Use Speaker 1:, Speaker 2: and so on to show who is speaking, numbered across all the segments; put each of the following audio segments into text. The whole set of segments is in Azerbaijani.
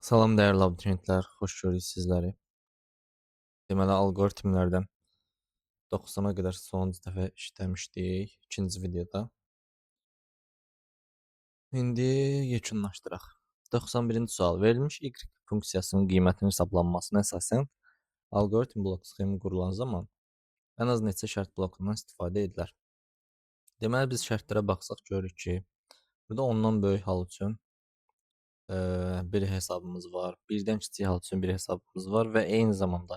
Speaker 1: Salam dəyərli abituriyentlər, xoş gördük sizləri. Deməli, alqoritmlərdən 90-a qədər sonuncu dəfə işləmişdik, ikinci videoda. İndi yekunlaşdıraq. 91-ci sual. Verilmiş y funksiyasının qiymətinin hesablanmasına əsasən alqoritm blok sxemi qurulan zaman ən az neçə şərt blokundan istifadə edilər? Deməli, biz şərtlərə baxsaq görürük ki, burada ondan böyük hal üçün bir hesabımız var, birdən kiçik hal üçün bir hesabımız var və eyni zamanda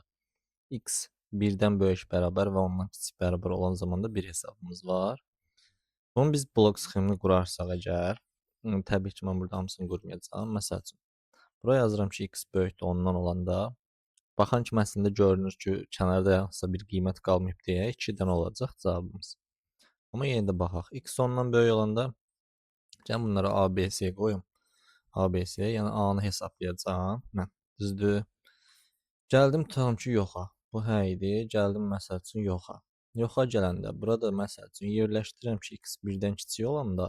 Speaker 1: x birdən böyük bərabər və ondan kiçik bərabər olan zamanda bir hesabımız var. Bunu biz blok sxemini qurarsaq əgər, təbii ki, mən burada hamısını qurmayacağam. Məsəl üçün, buraya yazıram ki, x böyükdür ondan olanda, baxan kimi əslində görünür ki, kənarda hansısa bir qiymət qalmayıb deyə 2-dən olacaq cavabımız. Amma yenə də baxaq, x ondan böyük olanda, gəlin bunları A, B, C qoyum. A, B, C, yəni A-nı hesablayacağam mən, düzdür? Gəldim tutalım ki, yoxa. Bu hə idi. Gəldim məsəl üçün yoxa. Yoxa gələndə burada məsəl üçün yerləşdirirəm ki, x birdən kiçik olanda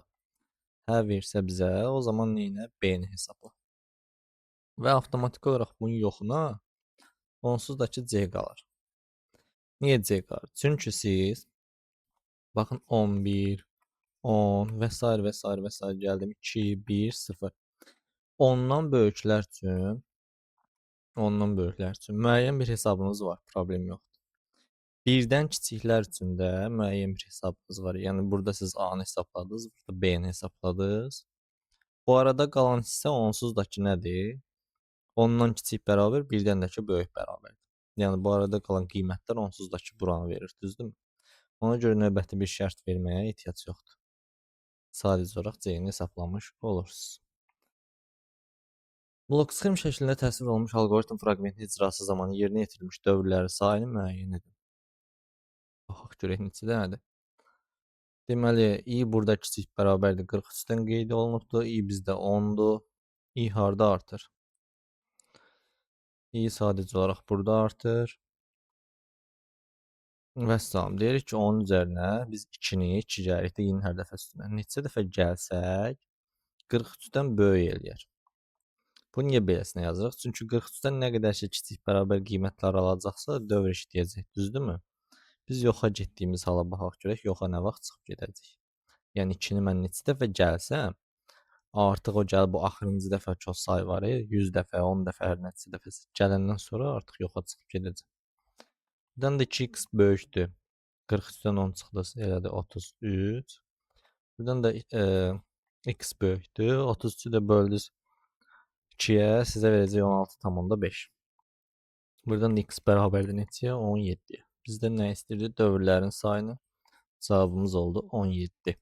Speaker 1: hə versə bizə, o zaman neyinə? B-ni hesabla. Və avtomatik olaraq bunun yoxuna onsuz da ki C qalır. Niyə C qalır? Çünki siz baxın 11, 10 və s. və s. və s. gəldim 2, 1, 0. Ondan böyüklər üçün müəyyən bir hesabınız var, problem yox. Birdən kiçiklər üçün də müəyyən bir hesabınız var. Yəni burada siz A-nı hesabladınız, burada B-ni hesabladınız. Bu arada qalan hissə onsuz da ki nədir? Ondan kiçik bərabər, birdən də ki böyük bərabərdir. Yəni bu arada qalan qiymətlər onsuz da ki buranı verir, düzdürmü? Ona görə növbəti bir şərt verməyə ehtiyac yoxdur. Sadəcə olaraq C-ni hesablamış olursunuz. Blok sxem şəklində təsvir olunmuş alqoritm fraqmentinin icrası zamanı yerinə yetirilmiş dövrlərin sayını müəyyən edin. Baxaq görək neçə dənədir. Deməli, i burada kiçik bərabərdir 43-dən qeyd olunubdur. I bizdə 10-dur. I harda artır? I sadəcə olaraq burada artır. Vəssalam. Deyirik ki, 10 üzərinə biz 2-ni 2 gəlirikdə i-nin hər dəfə üstünə. Neçə dəfə gəlsək 43-dən böyük eləyər. Bu niyə beləsinə yazırıq? Çünki 43-dən nə qədər ki kiçik bərabər qiymətlər alacaqsa dövr işləyəcək, düzdürmü? Biz yoxa getdiyimiz hala baxaq görək, yoxa nə vaxt çıxıb gedəcək. Yəni 2-ni mən neçə dəfə gəlsəm, artıq o gəlib bu axırıncı dəfə ki o say var, 100 dəfə, 10 dəfə, hər neçə dəfə gələndən sonra artıq yoxa çıxıb gedəcək. Buradan da 2x böyükdür. 43-dən 10 çıxdı, elədi 33. Buradan da x böyükdür. 33-ü də böldünüz 2-yə, sizə verəcək 16,5. Buradan da x bərabərdir neçəyə? 17-yə. Bizdə nə istəyirdi? Dövrlərin sayını. Cavabımız oldu 17.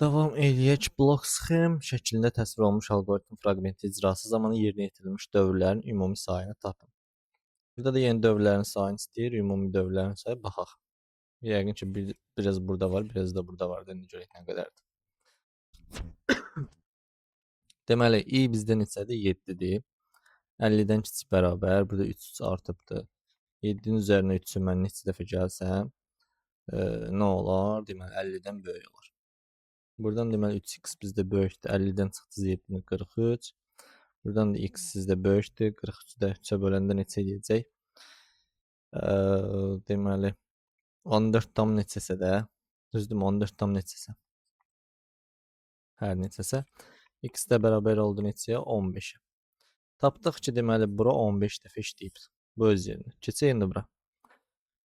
Speaker 1: Davam eləyək. Blok sxem şəklində təsvir olunmuş alqoritm fraqmenti icrası zamanı yerinə yetirilmiş dövrlərin ümumi sayını tapın. Burada da yeni dövrlərin sayını istəyir. Ümumi dövrlərin sayı baxaq. Yəqin ki, biraz burada var, biraz da burada var. İndi görək nə qədərdir. Deməli, i bizdə neçədir? 7-dir. 50-dən kiçik bərabər. Burada 3 artıbdır. 7-nin üzərinə 3-ü mən neçə dəfə gəlsəm, nə olar? Deməli, 50-dən böyük olar. Buradan deməli 3x bizdə böyükdür. 50-dən çıxdınız 7-ni 43. Buradan da x sizdə böyükdür. 43-ü də 3-ə böləndə neçə edəcək? Deməli 14 tam neçəsə də, düzdürmü? 14 tam neçəsə. Hər neçəsə. X də bərabər oldu neçəyə? 15-ə. Tapdıq ki, deməli bura 15 dəfə işləyib. Bu öz yerinə. Keçək indi bura.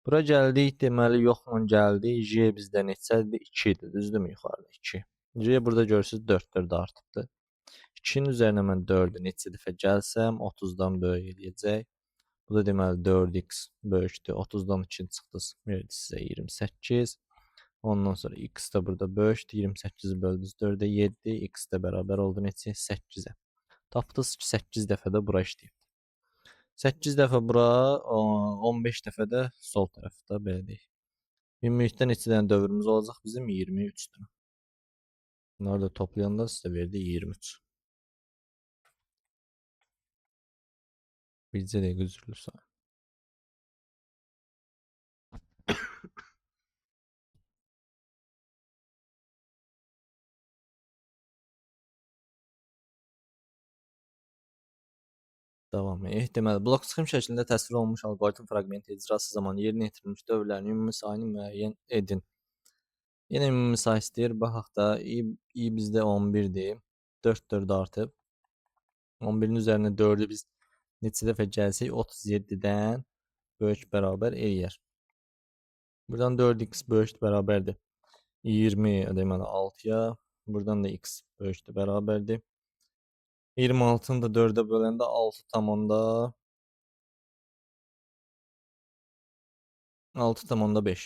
Speaker 1: Bura gəldik, deməli yoxla gəldik. J bizdə neçədir? 2 idi, düzdürmü? Yuxarıda 2. J burada görürsünüz 4-4 artıbdır. 2-nin üzərinə mən 4-ü neçə dəfə gəlsəm 30-dan böyük eləyəcək. Bu da deməli 4x böyükdür. 30-dan 2 çıxdınız. Verdi sizə 28. Ondan sonra x də burada böyükdür. 28-i böldünüz 4-ə 7. X də bərabər oldu neçə? 8-ə. Tapdınız ki, 8 dəfə də bura işləyib. 8 dəfə bura, 15 dəfə də sol tərəfdə, belə deyək. Ümumilikdə neçə dənə dövrümüz olacaq bizim? 23 dənə. Bunları da toplayanda sizə verdi 23. Bircə dəqiqə üzrlü sayın. Davam Deməli, blok sxem şəklində təsvir olunmuş alqoritm fraqmenti icrası zamanı yerinə yetirilmiş dövrlərin ümumi sayını müəyyən edin. Yenə ümumi say istəyir. Baxaq da i bizdə 11-dir. 4 artıb. 11-in üzərinə 4-ü biz neçə dəfə gəlsək 37-dən böyük bərabər eləyər. Buradan 4x böyükdür bərabərdir 20 deməli 6-ya. Buradan da x böyükdür bərabərdir 26-nı da 4-ə böləndə 6,5. 6,5.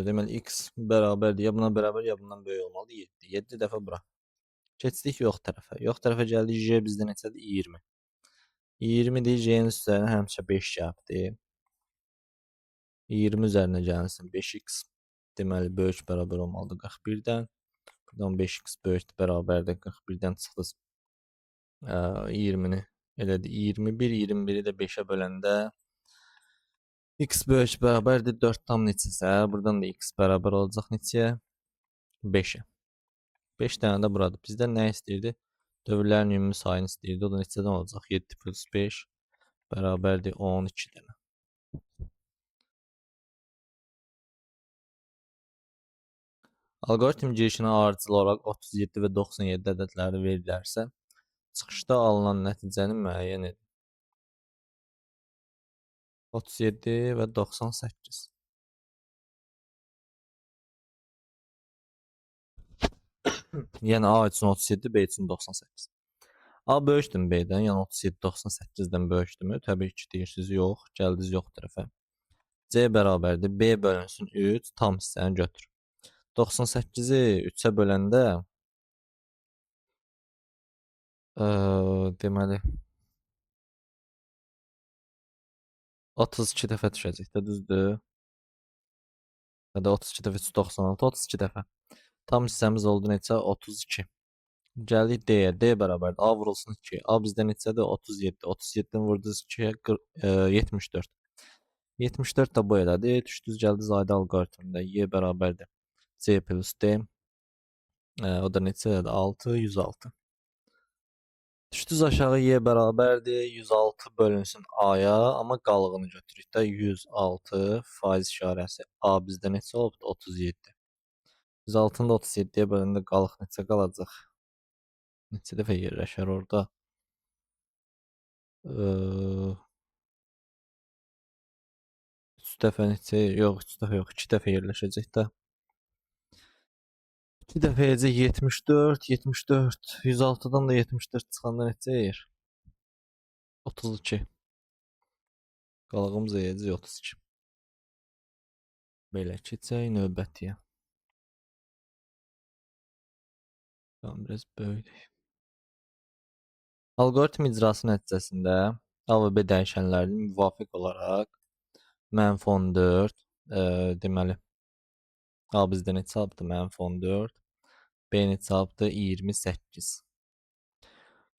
Speaker 1: Deməli x bərabərdir. Ya buna bərabər, ya bundan böyük olmalıdır 7. 7 dəfə bura. Keçdik yox tərəfə. Yox tərəfə gəldik. J bizdə neçədir? 20. 20-dir. J-nin üzərinə həmişə 5 gəlibdir. 20 üzərinə gəlsin 5x. Deməli böyük bərabər olmalıdır 41-dən. Buradan 5x böyükdür bərabərdir 41-dən çıxdı. 20-ni elədi 21. 21-i də 5-ə böləndə x böyük bərabərdir 4 tam neçəsə. Buradan da x bərabər olacaq neçəyə? 5-ə. 5 dənə də buradır. Bizdən nə istəyirdi? Dövrlərin ümumi sayını istəyirdi. O da neçədən olacaq? 7 plus 5 bərabərdir 12 dənə. Alqoritm girişinə ardıcıl olaraq 37 və 97 ədədləri verilərsə, çıxışda alınan nəticəni müəyyən edin. 37 və 98. Yəni A üçün 37, B üçün 98. A böyükdür B-dən, yəni 37 98-dən böyükdürmü? Təbii ki, deyirsiniz, yox. Gəldiniz yox tərəfə. C bərabərdir. B bölünsün 3, tam hissəni götür. 98-i 3-ə böləndə deməli 32 dəfə düşəcək də, düzdür? Ya da 32 dəfə 96, 32 dəfə. Tam hissəmiz oldu neçə? 32. Gəldik D-yə. D bərabərdir. A vurulsun 2. A bizdə neçədir? 37. 37-ni vurdunuz 2-yə 74. 74 də bu elədi. Düşdünüz gəldiniz ayda alqoritmdə. Y bərabərdir. C plus D. O da neçədir? 6, 106. Düşdünüz aşağı Y bərabərdir. 106 bölünsün A-ya. Amma qalığını götürük də. 106 faiz işarəsi. A bizdə neçə olubdur? 37. 106-nı da 37-yə böləndə qalıq neçə qalacaq? Neçə dəfə yerləşər orada? 3 dəfə neçə? Yox, 3 dəfə yox. 2 dəfə yerləşəcək də. 2 dəfə edəcək 74, 74. 106-dan da 74 çıxanda neçə yer? 32. Qalığımız edəcək 32. Belə keçək növbətiyə. Tamam, biraz böyüdük. Alqoritm icrası nəticəsində A və B dəyişənlərinin müvafiq olaraq -14, deməli A bizdə neçə alıbdır? -14. B neçə alıbdır? 28.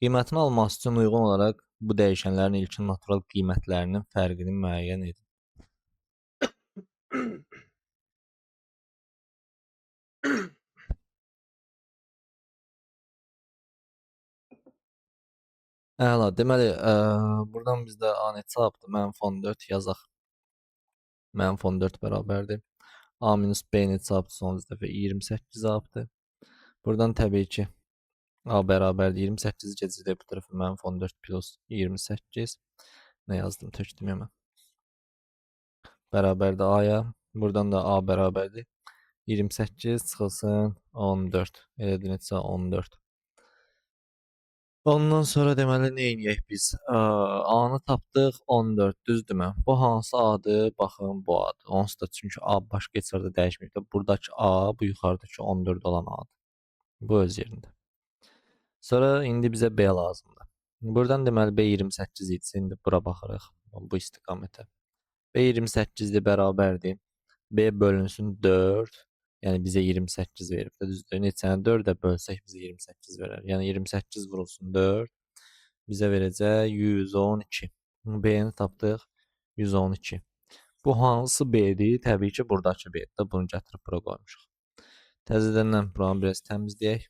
Speaker 1: Qiymətini alması üçün uyğun olaraq bu dəyişənlərin ilkin natural qiymətlərinin fərqini müəyyən edin. Əla, deməli, buradan bizdə A neçə alıbdır? -14 yazaq. -14 bərabərdir. A minus B neçə alıbdır? Son dəfə 28 alıbdır. Buradan təbii ki, A bərabərdir 28-i keçəcək bu tərəfə -14 plus 28. Nə yazdım? Tökdüm hemen. Bərabərdir A-ya. Buradan da A bərabərdir 28 çıxılsın 14. Elədir neçə? 14. Ondan sonra deməli nə edək biz? A-nı tapdıq 14, düzdürmü? Bu hansı A-dır? Baxın, bu A-dır. Onsuz da çünki A başqa heç yerdə dəyişməyib də. Buradakı A, bu yuxarıdakı 14 olan A-dır. Bu öz yerində. Sonra indi bizə B lazımdır. Buradan deməli B 28 idi. İndi bura baxırıq. Bu istiqamətə. B 28-dir bərabərdir. B bölünsün 4. Yəni bizə 28 verib də, düzdür? Neçəni 4-ə bölsək bizə 28 verər. Yəni 28 vurulsun 4 bizə verəcək 112. B-ni tapdıq 112. Bu hansı B-dir? Təbii ki, buradakı B-dir də. Bunu gətirib bura qoymuşuq. Təzədən buranı biraz təmizləyək.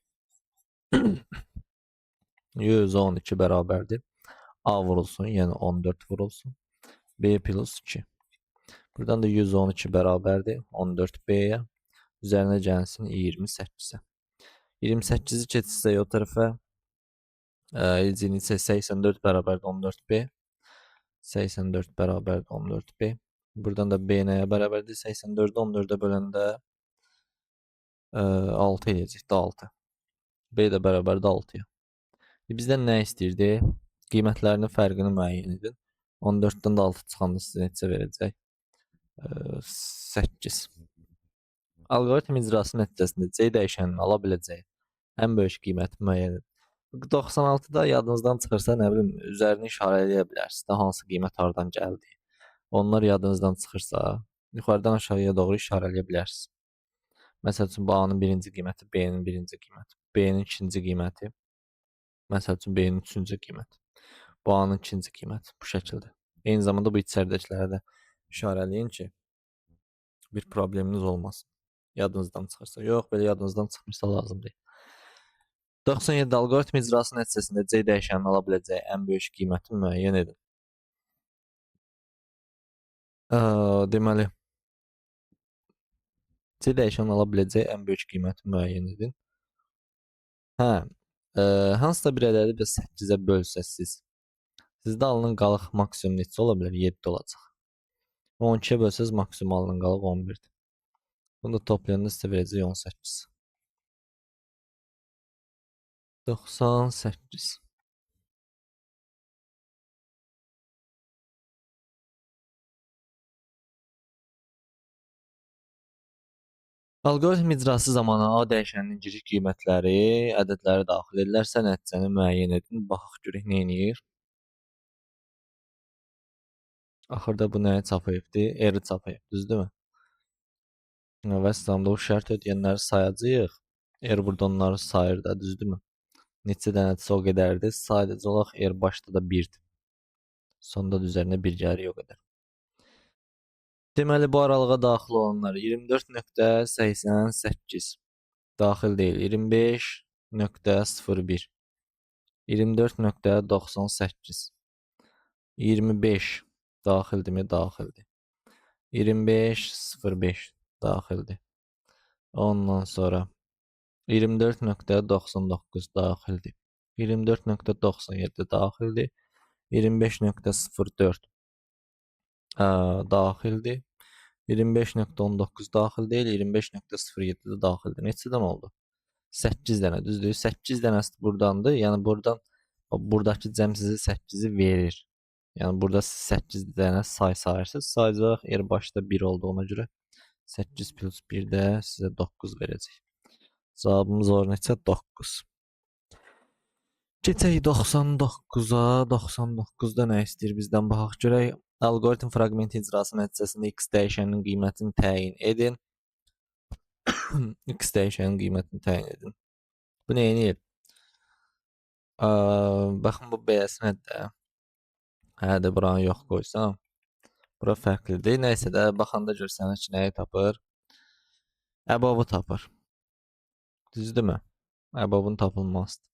Speaker 1: 112 bərabərdir. A vurulsun, yəni 14 vurulsun. B plus 2. Buradan da 112 bərabərdir 14B'yə. Üzərinə gəlsin 28'e. 28'i keçirsək o tərəfə. Elcinin isə 84 bərabərdir 14B. 84 bərabərdir 14B. Buradan da B nəyə bərabərdir? 84'ü 14'ə böləndə 6 eləyəcəkdir 6. B də bərabərdir 6'ya. Bizdən nə istəyirdi? Qiymətlərinin fərqini müəyyən edin. 14'dən də 6 çıxanda sizə neçə verəcək? 8. Alqoritm icrası nəticəsində C dəyişənini ala biləcəyi ən böyük qiyməti müəyyən edin. 96'da yadınızdan çıxırsa, nə bilim, üzərini işarələyə bilərsiniz də hansı qiymət hardan gəldi. Onlar yadınızdan çıxırsa, yuxarıdan aşağıya doğru işarələyə bilərsiniz. Məsəl üçün, bu A-nın birinci qiyməti, B-nin birinci qiyməti, B-nin ikinci qiyməti, məsəl üçün, B-nin üçüncü qiyməti, bu A-nın ikinci qiyməti bu şəkildə. Eyni zamanda bu içəridəkilərə də işarələyin ki, bir probleminiz olmasın. Yadınızdan çıxırsa. Yox, belə yadınızdan çıxmırsa lazım deyil. 97 alqoritm icrası nəticəsində C dəyişənini ala biləcəyi ən böyük qiyməti müəyyən edin. Deməli, C dəyişənini ala biləcəyi ən böyük qiyməti müəyyən edin. Hansısa bir ədədi 8'ə bölsəsiz, sizdə alınan qalıq maksimum neçə ola bilər? 7 olacaq. 12'yə bölsəz maksimum alınan qalıq 11'dir. Bunu da toplayanda sizə verəcək 18. 98. Alqoritm icrası zamanı A dəyişəninin girik qiymətləri ədədləri daxil edilərsə nəticəni müəyyən edin. Baxaq görək nə edir. Axırda bu nəyi çapayıbdır? R-i çapayıb, düzdürmü? Və İslamda o şərt ödəyənləri sayacağıq. R burada onları sayır da, düzdürmü? Neçə dənədirsə o qədərdir. Sadəcə olaraq R başda da 1'dir. Sonda da üzərinə 1 gəlir o qədər. Deməli, bu aralığa daxil olanlar 24.88 daxil deyil. 25.01 24.98 25 daxildirmi? Daxildir. 25.05 daxildir. Ondan sonra 24.99 daxildir. 24.97 daxildir. 25.04 daxildir. 25.19 daxil deyil, 25.07 də daxildir. Neçədən oldu? 8 dənə, düzdür? 8 dənəsi burdandır. Yəni buradan buradakı cəm sizə 8'i verir. Yəni burada 8 dənə say sayırsınız. Sayacaq yer başda 1 olduğuna görə 8 plus 1 də sizə 9 verəcək. Cavabımız var neçə? 9. Keçək 99'a. 99'da nə istəyir bizdən baxaq görək. Alqoritm fraqment icrası nəticəsində x dəyişəninin qiymətini təyin edin. X dəyişəninin qiymətini təyin edin. Bu nə edir? Baxın bu B-sənəddə. Hədə buranı yox qoysam. Bura fərqlidir. Nəysə də baxanda görsənir ki, nəyi tapır? Əbabı tapır. Düzdürmü? Əbabın tapılmazdır.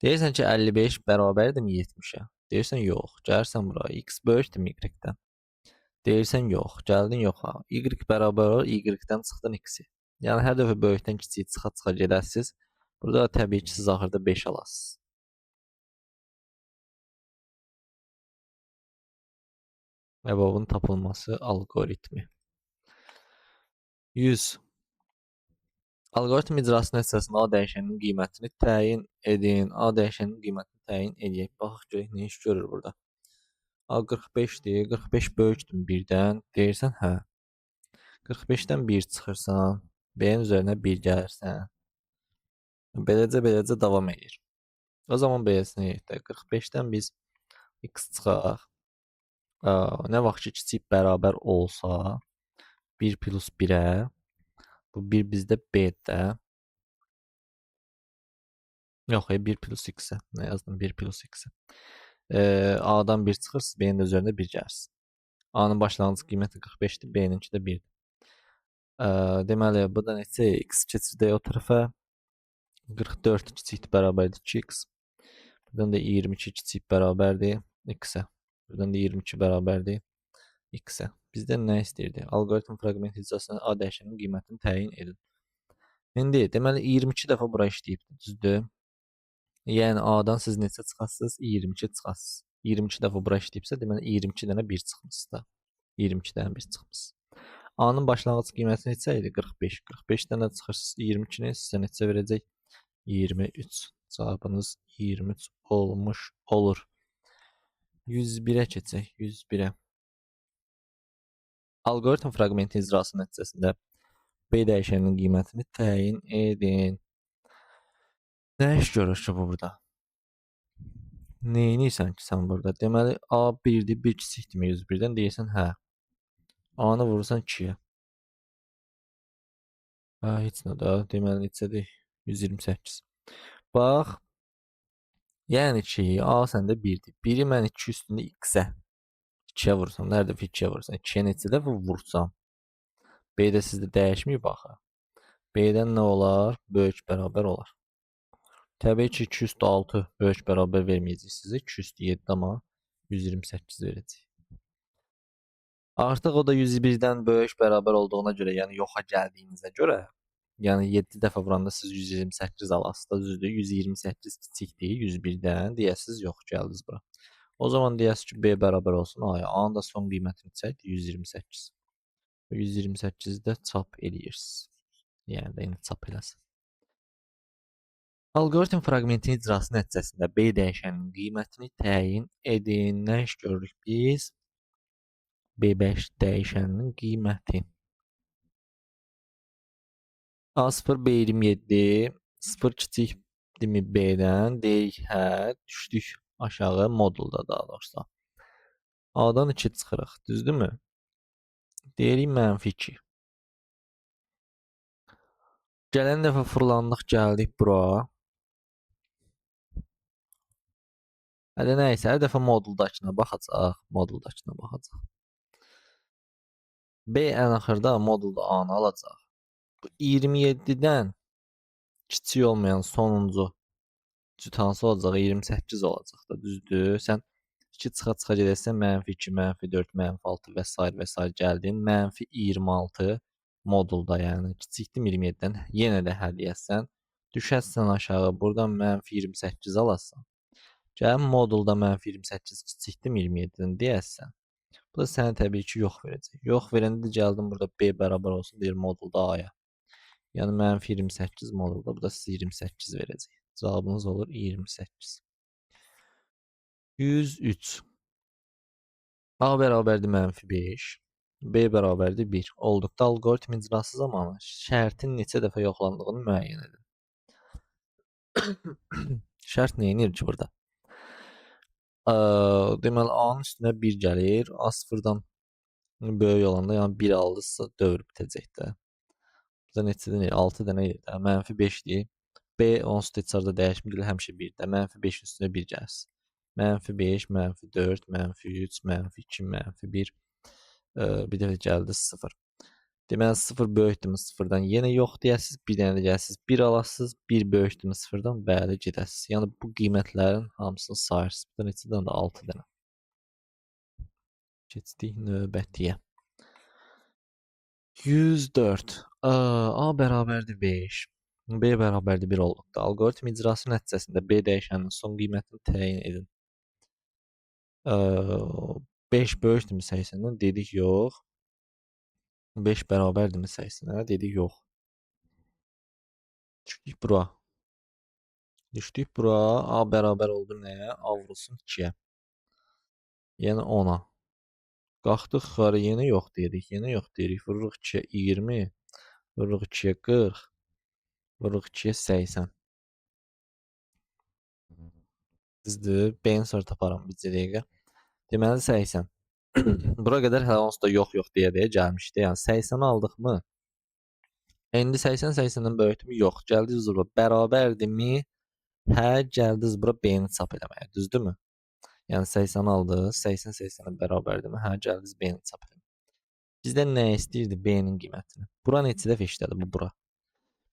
Speaker 1: Deyirsən ki, 55 bərabərdirmi 70'ə? Deyirsən yox. Gəlirsən bura. X böyükdürmü Y-dən? Deyirsən yox. Gəldin yoxa. Y bərabər olur. Y-dən çıxdın X-i. Yəni hər dəfə böyükdən kiçik çıxa gedəsiz. Burada təbii ki, siz axırda 5 alasınız. Əbabın tapılması alqoritmi. 100. Alqoritm icrası nəticəsində A dəyişəninin qiymətini təyin edin. A dəyişəninin qiymətini təyin edək. Baxaq görək nə iş görür burada. A 45'dir. 45 böyükdür 1'dən. Deyirsən hə. 45'dən 1 çıxırsan. B-nin üzərinə 1 gəlirsən. Beləcə davam edir. O zaman B-sinə yetək. 45'dən biz X çıxaq. Nə vaxt ki kiçik bərabər olsa 1 plus 1'ə. Bu 1 bizdə B-də. Yox, 1 plus X-ə. Nə yazdım? 1 plus X-ə. A-dan 1 çıxırsınız, B-nin də üzərində 1 gəlsin. A-nın başlanğıc qiyməti 45'dir, B-ninki də 1'dir. Deməli, bu da neçə? X keçirdək o tərəfə. 44 kiçikdir, bərabərdir 2x. Buradan da 22 kiçik bərabərdir x-ə. Buradan da 22 bərabərdir x-ə. Bizdən nə istəyirdi? Alqoritm fraqment icrasında A dəyişəninin qiymətini təyin edin. İndi deməli 22 dəfə bura işləyibdir, düzdür? Yəni A-dan siz neçə çıxasınız? 22 çıxasınız. 22 dəfə bura işləyibsə, deməli 22 dənə 1 çıxmısınız da. 22 dənə 1 çıxmısınız. A-nın başlanğıc qiyməti neçə idi? 45. 45 dənə çıxırsınız. 22-ni sizə neçə verəcək? 23. Cavabınız 23 olmuş olur. 101-ə keçək. 101-ə. Alqoritm fraqmenti icrası nəticəsində B dəyişəninin qiymətini təyin edin. Nə iş görür ki bu burada? Neynirsən ki sən burada? Deməli A 1-dir, 1 kiçikdirmi 101-dən? Deyirsən hə. A-nı vurursan 2-yə. Hə, heç nə də. Deməli neçədir? 128. Bax. Yəni ki, A səndə 1-dir. 1-i mən 2 üstündə x-ə 2-yə vursam, hər dəfə 2-yə vursam, 2-yə neçə dəfə vursam, B-də sizdə dəyişməyib axı. B-dən nə olar? Böyük bərabər olar. Təbii ki, 2 üstü 6 böyük bərabər verməyəcək sizə. 2 üstü 7 amma 128 verəcək. Artıq o da 101-dən böyük bərabər olduğuna görə, yəni yoxa gəldiyinizə görə, yəni 7 dəfə vuranda siz 128 alasınız, düzdür? 128 kiçikdir 101-dən, deyəsiz yox gəldiniz bura. O zaman deyəsiz ki, B bərabər olsun A-ya. A-nın da son qiyməti neçədir? 128. 128-i də çap eləyirsiniz. Yəni də indi çap eləsin. Alqoritm fraqmentin icrası nəticəsində B dəyişəninin qiymətini təyin edin. Nə iş görürük biz? B5 dəyişəninin qiyməti. A0 B27 0 kiçikdirmi B-dən? Deyirik hə, düşdük aşağı modulda daha doğrusu. A-dan 2 çıxırıq, düzdürmü? Deyirik -2. Gələn dəfə fırlandıq, gəldik bura. Hələ nəysə, hər dəfə moduldakına baxacaq, moduldakına baxacaq. B ən axırda modulda A-nı alacaq. Bu 27-dən kiçik olmayan sonuncu cüt hansı olacaq? 28 olacaq da, düzdür? Sən 2 çıxa gedəsən, -2, -4, -6 və s. və s. gəldin. -26 modulda, yəni kiçikdir 27-dən. Yenə də hə deyəsən. Düşəsən aşağı, buradan -28 alasan. Gəl modulda -28 kiçikdir 27-dən deyəsən. Bu da sənə təbii ki yox verəcək. Yox verəndə gəldim burada B bərabər olsun deyir modulda A-ya. Yəni -28 modulda, bu da sizə 28 verəcək. Cavabınız olur 28. 103. A bərabərdir -5. B bərabərdir 1. Olduqda alqoritm icrası zamanı şərtin neçə dəfə yoxlandığını müəyyən edin. Şərt neyinir ki burada? Deməli A-nın üstünə 1 gəlir. A 0-dan böyük olanda, yəni 1 aldısa dövr bitəcək də. Burada neçədən 6 dənə idi. -5-dir. B onsuz da heç harda dəyişmir, həmişə 1-də. -5 üstünə 1 gəlsin. -5, -4, -3, -2, -1. Bir dəfə gəldi 0. Deməli 0 böyükdürmü 0-dan yenə yox deyəsiz. Bir dənə də gələsiz 1 alasınız. 1 böyükdürmü 0-dan bəli gedəsiz. Yəni bu qiymətlərin hamısını sayırsınız. Burada neçə dənə də 6 dənə. Keçdik növbətiyə. 104. A bərabərdir 5. B bərabərdir 1 olduqda alqoritm icrası nəticəsində B dəyişəninin son qiymətini təyin edin. 5 böyükdürmü 80-dən? Dedik yox. 5 bərabərdirmi 80-ə? Dedik yox. Düşdük bura. Düşdük bura. A bərabər oldu nəyə? A vurulsun 2-yə. Yəni 10-a. Qalxdıq yuxarı, yenə yox deyirik. Yenə yox deyirik. Vururuq 2-yə 20. Vururuq 2-yə 40. Vururuq 2-yə 80. Düzdür. B-ni sonra taparam bir dəqiqə. Deməli 80. Bura qədər hələ onsuz da yox deyə gəlmişdi. Yəni 80-i aldıq mı? İndi 80 80-dən böyükdürmü? Yox. Gəldiniz bura. Bərabərdirmi? Hə, gəldiniz bura B-ni çap eləməyə. Düzdürmü? Yəni 80 aldınız. 80 80-ə bərabərdirmi? Hə, gəldiniz B-ni çap eləməyə. Bizdən nə istəyirdi? B-nin qiymətini. Bura neçə dəfə işlədi bu bura?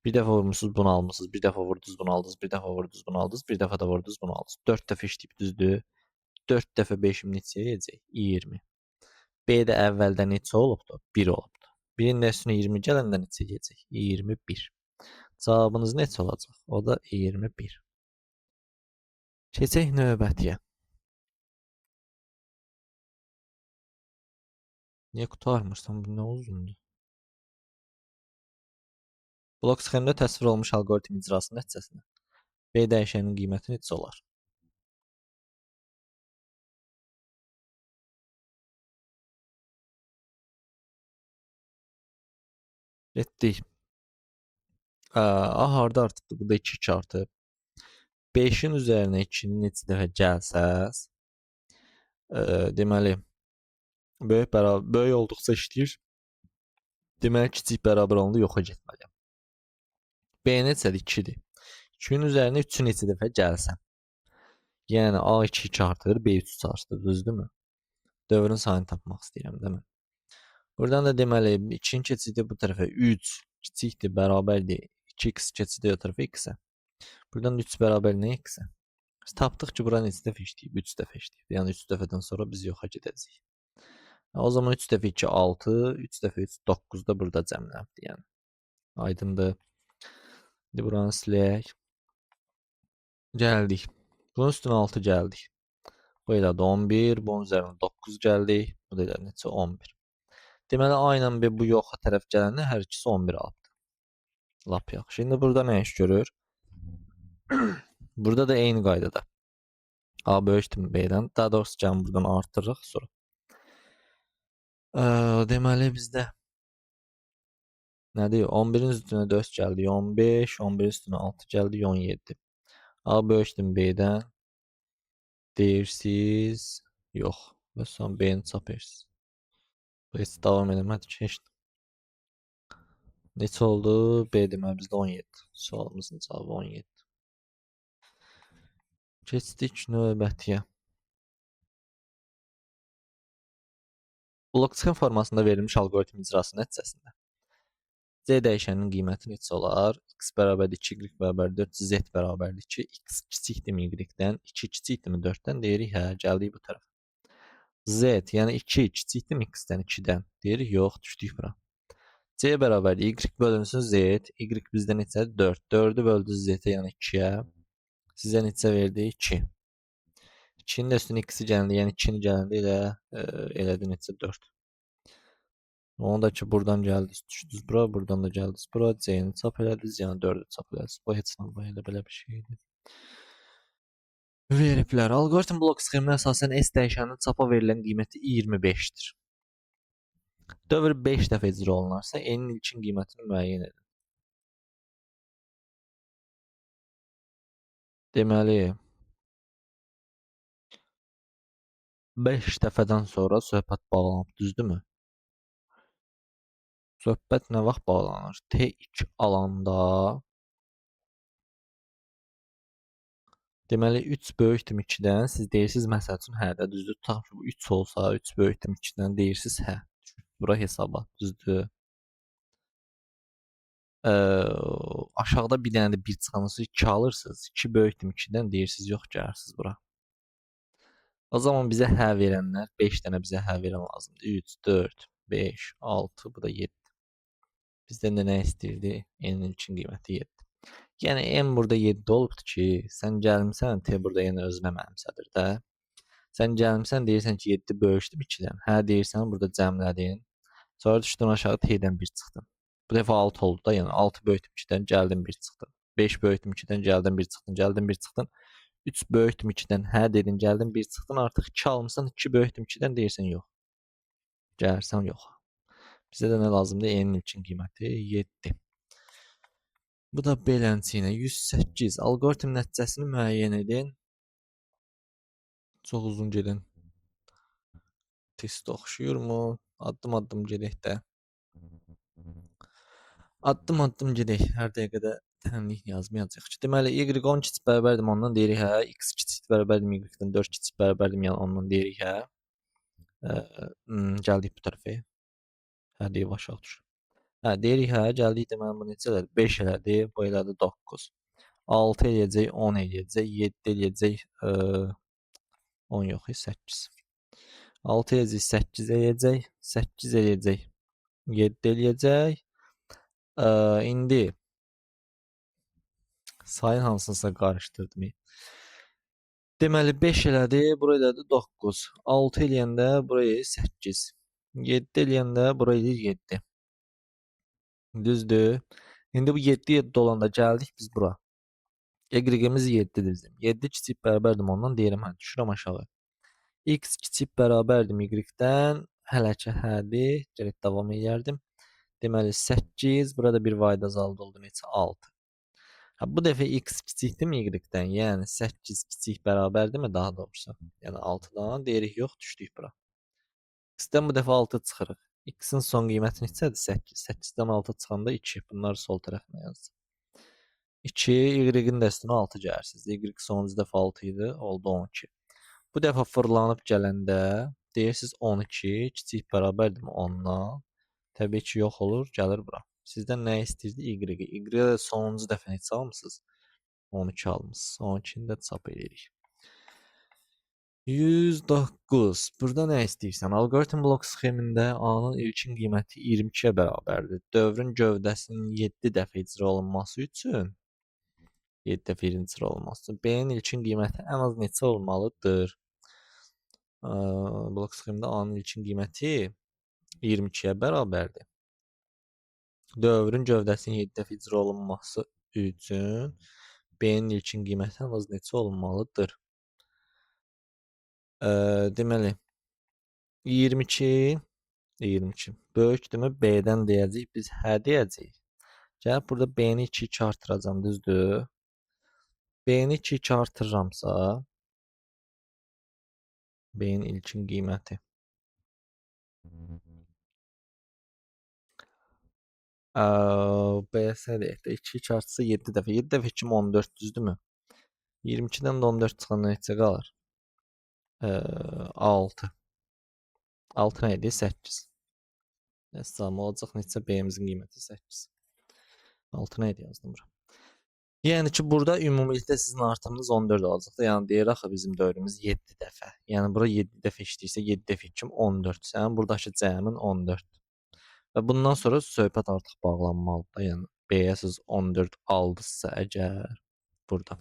Speaker 1: Bir dəfə vurmusunuz, bunu almısınız. Bir dəfə vurdunuz, bunu aldınız. Bir dəfə vurdunuz, bunu aldınız. Bir dəfə də vurdunuz, bunu aldınız. 4 dəfə işləyib düzdür. 4 dəfə 5-im neçəyə gələcək? 20. B-də əvvəldə neçə olubdu? 1 olubdu. 1-in də üstünə 20 gələndə neçə gələcək? 21. Cavabınız neçə olacaq? O da 21. Keçək növbətiyə. Niyə qurtarmırsan? Bu nə uzundur? Blok sxemdə təsvir olunmuş alqoritm icrası nəticəsində B dəyişəninin qiyməti neçə olar? Getdik. A harda artıbdı? Burada 2 artıb. 5-in üzərinə 2-ni neçə dəfə gəlsəz, deməli böyük olduqca işləyir. Deməli kiçik bərabər olanda yoxa getməli. B neçədir? 2-dir. 2-nin üzərinə 3-ü neçə dəfə gəlsən. Yəni A2 2 artır, B3 3 artır, düzdürmü? Dövrün sayını tapmaq istəyirəm, değil mi? Buradan da deməli 2-nin keçidi bu tərəfə 3 kiçikdir, bərabərdir. 2x keçidi o tərəfə x-ə. Buradan 3 bərabər nə x-ə? Biz tapdıq ki, bura neçə dəfə işləyib? 3 dəfə işləyib. Yəni 3 dəfədən sonra biz yoxa gedəcəyik. O zaman 3 dəfə 2 6, 3 dəfə 3 9 da burada cəmlənibdir, yəni. Aydındır. İndi buranı silək. Gəldik. Bunun üstünə 6 gəldik. Bu elə də 11, bunun üzərinə 9 gəldik. Bu da elə neçə? 11. Deməli A ilə B bu yoxa tərəf gələndə hər ikisi 11 alıbdır. Lap yaxşı. İndi burada nə iş görür? Burada da eyni qaydada. A böyükdür B-dən. Daha doğrusu gəlin buradan artırırıq sonra. Deməli bizdə nədir? 11-in üstünə 4 gəldi, 15, 11 üstünə 6 gəldi, 17. A böyükdür B-dən. Deyirsiz, yox. Və son B-ni çap edirsiniz. Bu heç davam eləmədi ki, heç. Neçə oldu? B deməli bizdə 17. Sualımızın cavabı 17. Keçdik növbətiyə. Blok sxem formasında verilmiş alqoritm icrası nəticəsində C dəyişəninin qiyməti neçə olar? X bərabərdir 2, Y bərabərdir 4, Z bərabərdir 2, X kiçikdirmi Y-dən, 2 kiçikdirmi 4-dən deyirik, hə, gəldik bu tərəfə. Z, yəni 2 kiçikdirmi X-dən, 2-dən deyirik, yox, düşdük bura. C bərabərdir Y bölünsün Z, Y bizdə neçədir? 4, 4-ü böldü Z-ə, yəni 2-yə. Sizə neçə verdi? 2. 2-nin də üstünə X-i gəldi, yəni 2-ni gələndə elədi neçə? 4. Onu da ki buradan gəldiniz, düşdünüz bura, buradan da gəldiniz bura, C-ni çap elədiniz, yəni 4-ü çap elədiniz. Bu heç nə bu elə belə bir şeydir. Veriblər. Alqoritm blok sxeminə əsasən S dəyişəninin çapa verilən qiyməti 25-dir. Dövr 5 dəfə icra olunarsa, N-in ilkin qiymətini müəyyən edin. Deməli 5 dəfədən sonra söhbət bağlanıb, düzdürmü? Söhbət nə vaxt bağlanır? T2 alanda deməli 3 böyükdür 2-dən siz deyirsiniz məsəl üçün hə də düzdür. Tutaq ki bu 3 olsa 3 böyükdür 2-dən deyirsiniz hə. Bura hesaba düzdür. Aşağıda bir dənə də 1 çıxanısı 2 alırsınız. 2 böyükdür 2-dən deyirsiniz yox gəlirsiniz bura. O zaman bizə hə verənlər 5 dənə bizə hə verən lazımdır. 3, 4, 5, 6, bu da 7. Bizdən də nə istəyirdi? N-in ilkin qiyməti 7. Yəni M burada 7 olubdur ki, sən gəlmisən, T burada yenə özünə mənimsədir də. Sən gəlmisən, deyirsən ki 7 böyükdür 2-dən. Hə deyirsən, burada cəmlədin. Sonra düşdün aşağı T-dən 1 çıxdın. Bu dəfə 6 oldu da, yəni 6 böyükdür 2-dən gəldin 1 çıxdın. 5 böyükdür 2-dən gəldin 1 çıxdın, gəldin 1 çıxdın. 3 böyükdür 2-dən hə dedin, gəldin 1 çıxdın, artıq 2 almısan, 2 böyükdür 2-dən deyirsən yox. Gəlirsən yox. Bizə də nə lazımdır? N-in ilkin qiyməti 7. Bu da beləncə 108. Alqoritm nəticəsini müəyyən edin. Çox uzun gedin. Test oxşuyurmu? Addım-addım gedək də. Addım-addım gedək. Hər dəqiqədə tənlik yazmayacaq ki. Deməli, y 10 kiçik bərabərdir ondan deyirik hə. X kiçik bərabərdir y-dən 4 kiçik bərabərdir yəni ondan deyirik hə. Gəldik bu tərəfə. Hə deyib aşağı düşür. Hə, deyirik hə, gəldik deməli bu neçədir? 5 elədi, bu elədi 9. 6 eləyəcək, 10 eləyəcək, 7 eləyəcək, 10 yox, 8. 6 eləyəcək, 8 eləyəcək, 8 eləyəcək, 7 eləyəcək. İndi sayın hansınsa qarışdırdım. Deməli 5 elədi, bura elədi 9. 6 eləyəndə bura eləyir 8. 7 eləyəndə bura eləyir 7. Düzdür? İndi bu 7 7 olanda gəldik biz bura. Y-imiz 7-dir bizim. 7 kiçik bərabərdir ondan deyirəm hə, düşürəm aşağı. X kiçik bərabərdir Y-dən. Hələ ki hədir. Gəlib davam edərdim. Deməli 8, burada bir vayda azaldı oldu neçə? 6. Ha, bu dəfə x kiçikdirmi y-dən? Yəni 8 kiçik bərabərdirmi daha doğrusu? Yəni 6-dan deyirik yox, düşdük bura. X-dən bu dəfə 6 çıxırıq. X-in son qiyməti neçədir? 8. 8-dən 6 çıxanda 2. Bunları sol tərəfinə yazdım. 2, y-in də üstünə 6 gəlirsiniz. Y sonuncu dəfə 6 idi, oldu 12. Bu dəfə fırlanıb gələndə deyirsiniz 12 kiçik bərabərdirmi 10-dan? Təbii ki, yox olur, gəlir bura. Sizdən nə istəyirdi? Y. Y-də sonuncu dəfə neçə almısınız? 12 almısınız. 12-ni də çap edirik. 109. Burada nə istəyirsən? Algoritm blok sxemində A-nın ilkin qiyməti 22-yə bərabərdir. Dövrün gövdəsinin 7 dəfə icra olunması üçün 7 dəfə icra olunması üçün B-nin ilkin qiyməti ən az neçə olmalıdır? Blok sxemində A-nın ilkin qiyməti 22-yə bərabərdir. Dövrün gövdəsinin 7 dəfə icra olunması üçün B-nin ilkin qiyməti ən az neçə olmalıdır? Deməli 22 böyükdürmü? B-dən deyəcəyik, biz hə deyəcəyik. Gəlib burada B-ni 2 artıracam, düzdür? B-ni 2 artırıramsa B-nin ilkin qiyməti B-sə deyək də 2 artırsa 7 dəfə. 7 dəfə 2 14 düzdürmü? 22-dən də 14 çıxanda neçə qalır? 6. 6 nə edir? 8. Həsab olacaq neçə? B-imizin qiyməti 8. 6 nə edir yazdım bura. Yəni ki, burada ümumilikdə sizin artımınız 14 olacaq da. Yəni deyir axı bizim dövrümüz 7 dəfə. Yəni bura 7 dəfə işləyirsə 7 dəfə 2 14. Sənin buradakı cəmin 14. Və bundan sonra söhbət artıq bağlanmalıdır. Yəni B-yə siz 14 aldınızsa əgər burada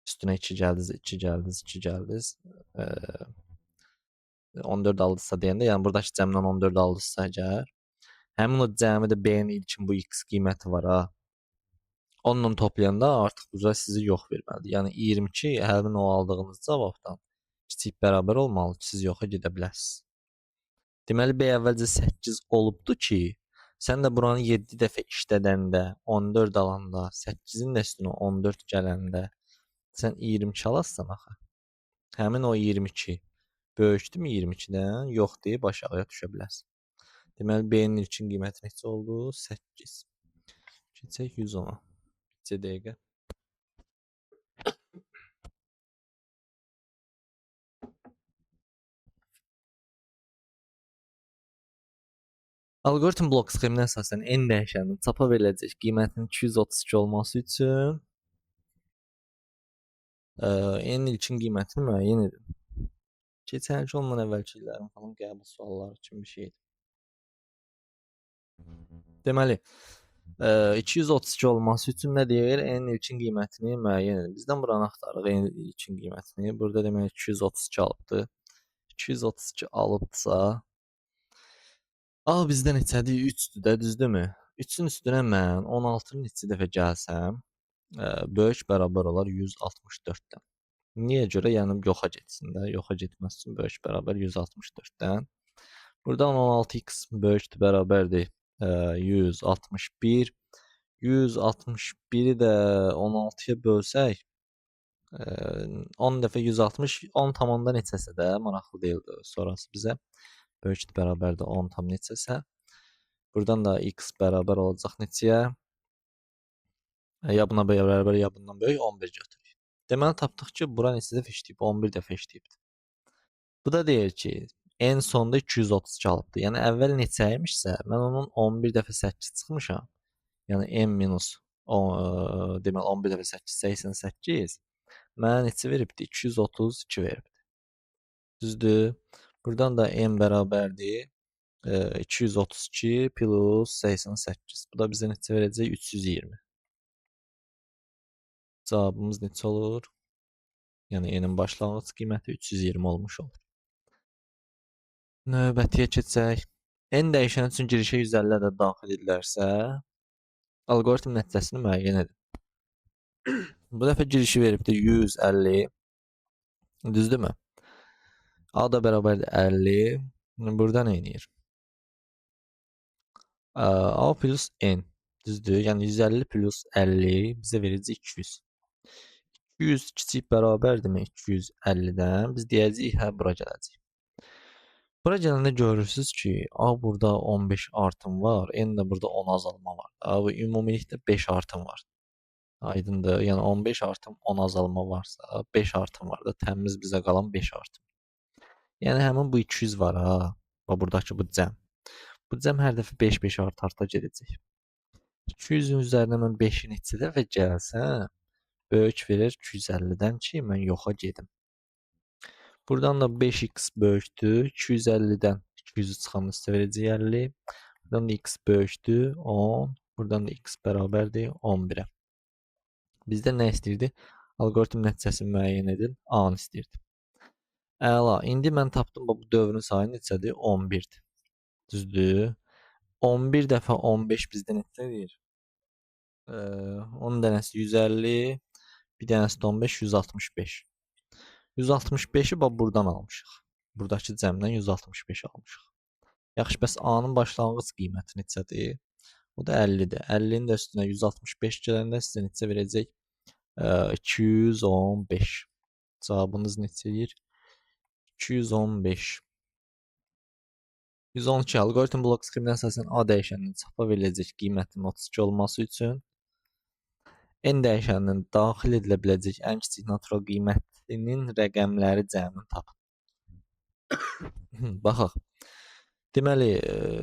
Speaker 1: üstünə 2 gəldiniz, 2 gəldiniz, 2 gəldiniz. 14 aldınızsa deyəndə, yəni buradakı cəmdən 14 aldınızsa əgər, həmin o cəmi də B-nin ilkin bu x qiyməti var ha. Onunla toplayanda artıq burada sizi yox verməlidir. Yəni 22 həmin o aldığınız cavabdan kiçik bərabər olmalı ki, siz yoxa gedə biləsiniz. Deməli B əvvəlcə 8 olubdu ki, sən də buranı 7 dəfə işlədəndə, 14 alanda, 8-in də üstünə 14 gələndə sən 22 alasan axı. Həmin o 22 böyükdürmü 22-dən? Yox deyib aşağıya düşə bilərsən. Deməli B-nin ilkin qiyməti neçə oldu? 8. Keçək 110-a. 2 dəqiqə. Algoritm blok sxeminə əsasən n dəyişəninin çapa veriləcək qiymətinin 232 olması üçün n ilkin qiymətini müəyyən edin. Keçənki ondan əvvəlki illərin falan qəbul sualları kimi bir şeydir. Deməli 232 olması üçün nə deyir? N ilkin qiymətini müəyyən edin. Bizdən buranı axtarırıq n ilkin qiymətini. Burada demək 232 alıbdı. 232 alıbsa A bizdə neçədir? 3-dür də, düzdürmü? 3-ün üstünə mən 16-nı neçə dəfə gəlsəm, böyük bərabər olar 164-dən. Niyə görə? Yəni yoxa getsin də, yoxa getməsi üçün böyük bərabər 164-dən. Buradan 16x böyükdür, bərabərdir 161. 161-i də 16-ya bölsək, 10 dəfə 160, 10 tamamda neçəsə də maraqlı deyildi sonrası bizə. Böyükdür, bərabərdir 10 tam neçəsə. Buradan da x bərabər olacaq neçəyə? Ya buna bərabər, ya bundan böyük 11 götürürük. Deməli tapdıq ki, bura neçə dəfə işləyib? 11 dəfə işləyibdir. Bu da deyir ki, En sonda 230 çalıbdı. Yəni əvvəl neçə imişsə, mən onun 11 dəfə 8 çıxmışam. Yəni n minus deməli 11 dəfə 8 88. Mənə neçə veribdi? 232 veribdi. Düzdür? Buradan da n bərabərdir 232 plus 88. Bu da bizə neçə verəcək? 320. Cavabımız neçə olur? Yəni n-in başlanğıc qiyməti 320 olmuş olur. Növbətiyə keçək. N dəyişəni üçün girişə 150 ədəd daxil edilərsə, alqoritm nəticəsini müəyyən edin. Bu dəfə girişi veribdir 150. Düzdürmü? A da bərabərdir 50. Burada nə edir? A plus N. Düzdür? Yəni 150 plus 50 bizə verəcək 200. 200 kiçik bərabərdirmi 250-dən? Biz deyəcəyik, hə, bura gələcək. Bura gələndə görürsünüz ki, A burada 15 artım var, N də burada 10 azalma var. Bu ümumilikdə 5 artım var. Aydındır? Yəni 15 artım 10 azalma varsa, 5 artım var da təmiz bizə qalan 5 artım. Yəni həmin bu 200 var ha. Və buradakı bu cəm. Bu cəm hər dəfə 5-5 arta gedəcək. 200-ün üzərinə mən 5-i neçə dəfə gəlsəm, böyük verir 250-dən ki, mən yoxa gedim. Buradan da 5x böyükdür. 250-dən 200-ü çıxan üstə verəcək 50. Buradan da x böyükdür 10. Buradan da x bərabərdir 11-ə. Bizdə nə istəyirdi? Alqoritm nəticəsini müəyyən edin. A-nı istəyirdi. Əla. İndi mən tapdım bu dövrün sayı neçədir? 11-dir. Düzdür? 11 dəfə 15 bizdə neçə verir? 10 dənəsi 150, bir dənəsi də 15, 165. 165-i buradan almışıq. Buradakı cəmdən 165 almışıq. Yaxşı, bəs A-nın başlanğıc qiyməti neçədir? O da 50-dir. 50-nin də üstünə 165 gələndə sizə neçə verəcək? 215. Cavabınız neçədir? 215. 112. Alqoritm blok skriptinə əsasən A dəyişəninin çapa veriləcək qiymətinin 32 olması üçün N dəyişəninin daxil edilə biləcək ən kiçik natural qiymətinin rəqəmləri cəmini tapın. Baxaq. Deməli,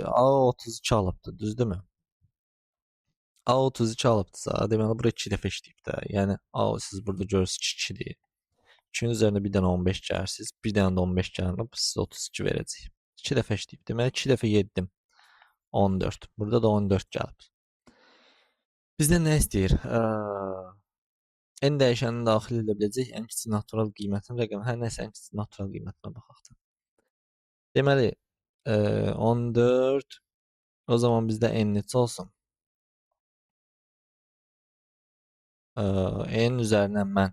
Speaker 1: A 32 alıbdır, düzdürmü? A 32 alıbdırsa, deməli bura 2 dəfə işləyib də. Yəni A siz burada görürsünüz 2-dir. 2-nin üzərinə bir dənə 15 gəlirsiniz, bir dənə də 15 gəlir, bu sizə 32 verəcək. 2 dəfə işləyib. Deməli 2 dəfə 7, 14. Burada da 14 gəlib. Bizdə nə istəyir? N dəyişəninin daxil edilə biləcək ən kiçik natural qiymətin rəqəmi. Hər nəsə ən kiçik natural qiymətinə baxaq da. Deməli 14. O zaman bizdə n neçə olsun? N üzərinə mən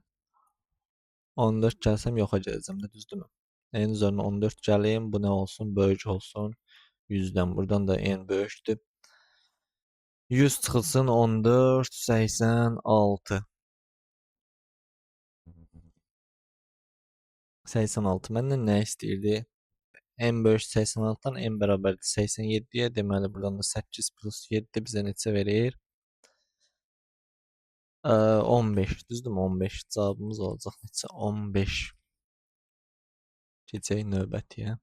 Speaker 1: 14 gəlsəm yoxa gələcəm də, düzdürmü? N üzərinə 14 gəlim, bu nə olsun? Böyük olsun 100-dən. Buradan da n böyükdür. 100 çıxılsın 14, 86. 86 məndən nə istəyirdi? N böyük 86-dan n bərabərdir 87-yə. Deməli buradan da 8 plus 7 bizə neçə verir? 15. Düzdürmü? 15 cavabımız olacaq neçə? 15. Keçək növbətiyə.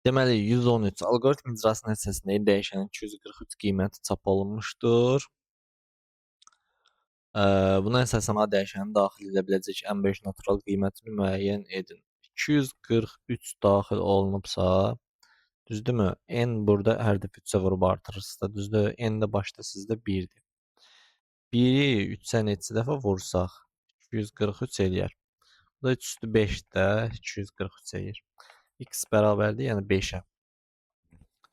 Speaker 1: Deməli 113 alqoritm icrası nəticəsində n dəyişənin 243 qiyməti çap olunmuşdur. Buna əsasən A dəyişənin daxil edilə biləcək ən böyük natural qiymətini müəyyən edin. 243 daxil olunubsa, düzdürmü? N burada hər dəfə 3-ə vurub artırırsınız da, düzdür? N də başda sizdə 1-dir. 1-i 3-ə neçə dəfə vursaq 243 eləyər. Bu da 3 üstü 5-də 243 eləyir. X bərabərdir, yəni 5-ə.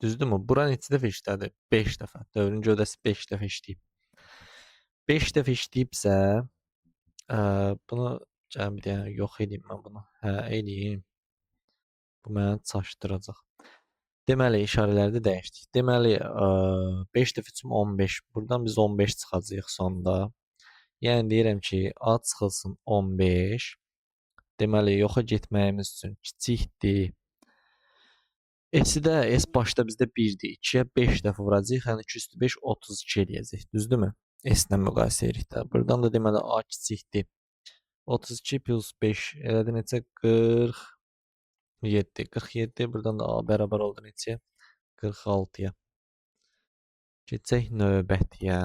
Speaker 1: Düzdürmü? Bura neçə dəfə işlədi? 5 dəfə. Dövrün gövdəsi 5 dəfə işləyib. 5 dəfə işləyibsə, bunu gəlin bir dənə yox edeyim mən bunu. Hə, eləyim. Bu məni çaşdıracaq. Deməli, işarələri də dəyişdik. Deməli, 5 dəfə üçün 15. Buradan biz 15 çıxacağıq sonda. Yəni deyirəm ki, A çıxılsın 15. Deməli, yoxa getməyimiz üçün kiçikdir. S-i də, S başda bizdə 1-dir. 2-yə 5 dəfə vuracaq. Yəni 2 üstü 5, 32 eləyəcək. Düzdürmü? S-lə müqayisə edirik də. Buradan da deməli A kiçikdir. 32 plus 5 elədi neçə? 40. 7, 47. Buradan da A bərabər oldu neçə? 46-ya. Keçək növbətiyə.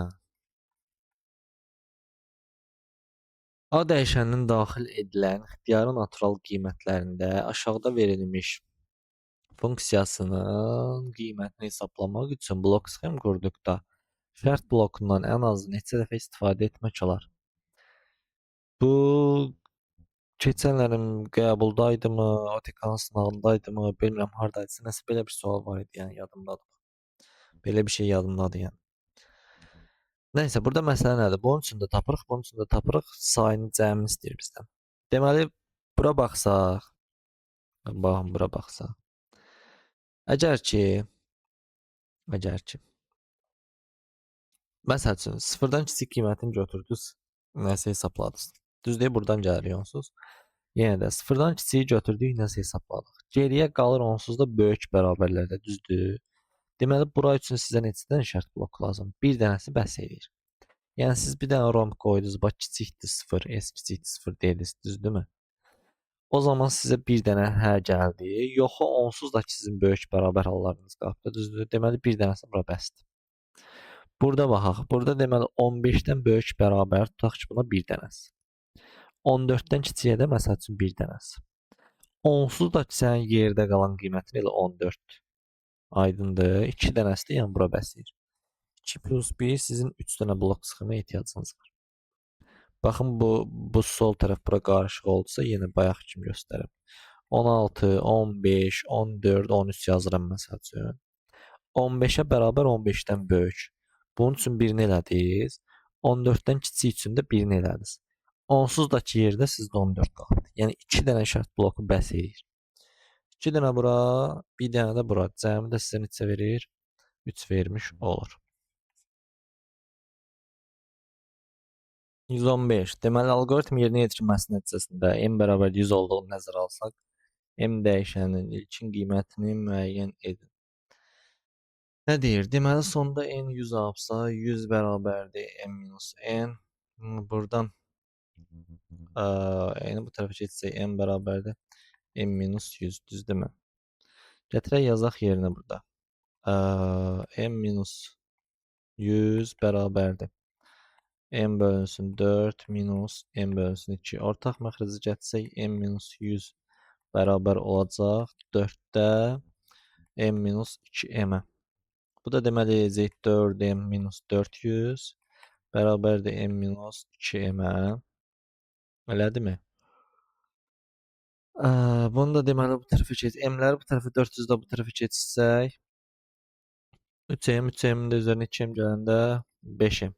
Speaker 1: A dəyişəninin daxil edilən ixtiyari natural qiymətlərində aşağıda verilmiş funksiyasının qiymətini hesablamaq üçün blok sxem qurduqda şərt blokundan ən azı neçə dəfə istifadə etmək olar? Bu keçənlərin qəbuldaydımı, OTK-nın sınağındaydımı, bilmirəm hardaydısa, nəsə belə bir sual var idi, yəni yadımdadır. Belə bir şey yadımdadır yəni. Nəysə, burada məsələ nədir? Bunun üçün də tapırıq, bunun üçün də tapırıq, sayının cəmini istəyir bizdən. Deməli, bura baxsaq, baxın, bura baxsaq. Əgər ki, məsəl üçün, sıfırdan kiçik qiymətini götürdünüz, nəsə hesabladınız. Düzdür, buradan gəlir onsuz. Yenə də sıfırdan kiçiyi götürdük, nəsə hesabladıq. Geriyə qalır onsuz da böyük bərabərlərdə, düzdür. Deməli, bura üçün sizə neçə dənə şərt blok lazım? Bir dənəsi bəs edir. Yəni siz bir dənə rom qoydunuz, bax kiçikdir 0, s kiçikdir 0 dediniz, düzdürmü? O zaman sizə bir dənə hə gəldi. Yoxu onsuz da ki sizin böyük bərabər hallarınız qalxdı, düzdür? Deməli bir dənəsi bura bəsdir. Burada baxaq. Burada deməli 15-dən böyük bərabər tutaq ki buna bir dənəsi. 14-dən kiçiyə də məsəl üçün bir dənəsi. Onsuz da ki sənin yerdə qalan qiymətin elə 14. Aydındır. 2 dənəsi də yəni bura bəsdir. 2 plus 1 sizin 3 dənə blok sxemə ehtiyacınız var. Baxın bu sol tərəf bura qarışıq oldusa yenə bayaq kimi göstərim. 16, 15, 14, 13 yazıram məsəl üçün. 15-ə bərabər 15-dən böyük. Bunun üçün birini elədiniz. 14-dən kiçik üçün də birini elədiniz. Onsuz da ki yerdə sizdə 14 qaldı. Yəni 2 dənə şərt bloku bəs edir. 2 dənə bura, bir dənə də bura. Cəmi də sizə neçə verir? 3 vermiş olur. 115. Deməli, alqoritm yerinə yetirilməsi nəticəsində m bərabər 100 olduğunu nəzərə alsaq, m dəyişəninin ilkin qiymətini müəyyən edin. Nə deyir? Deməli, sonda n 100 alsa, 100 bərabərdir m minus n. Buradan n bu tərəfə keçsək, m bərabərdir m minus 100, düzdürmü? Gətirək yazaq yerinə burada. M minus 100 bərabərdir. M bölünsün 4 minus M bölünsün 2. Ortaq məxrəci gətsək M minus 100 bərabər olacaq 4-də M minus 2M-ə. Bu da deməli eləyəcək 4M minus 400 bərabərdir M minus 2M-ə. Elədimi? Bunu da deməli bu tərəfə keç. M-ləri bu tərəfə 400 də bu tərəfə keçsək 3M, 3M-in də üzərinə 2M gələndə 5M.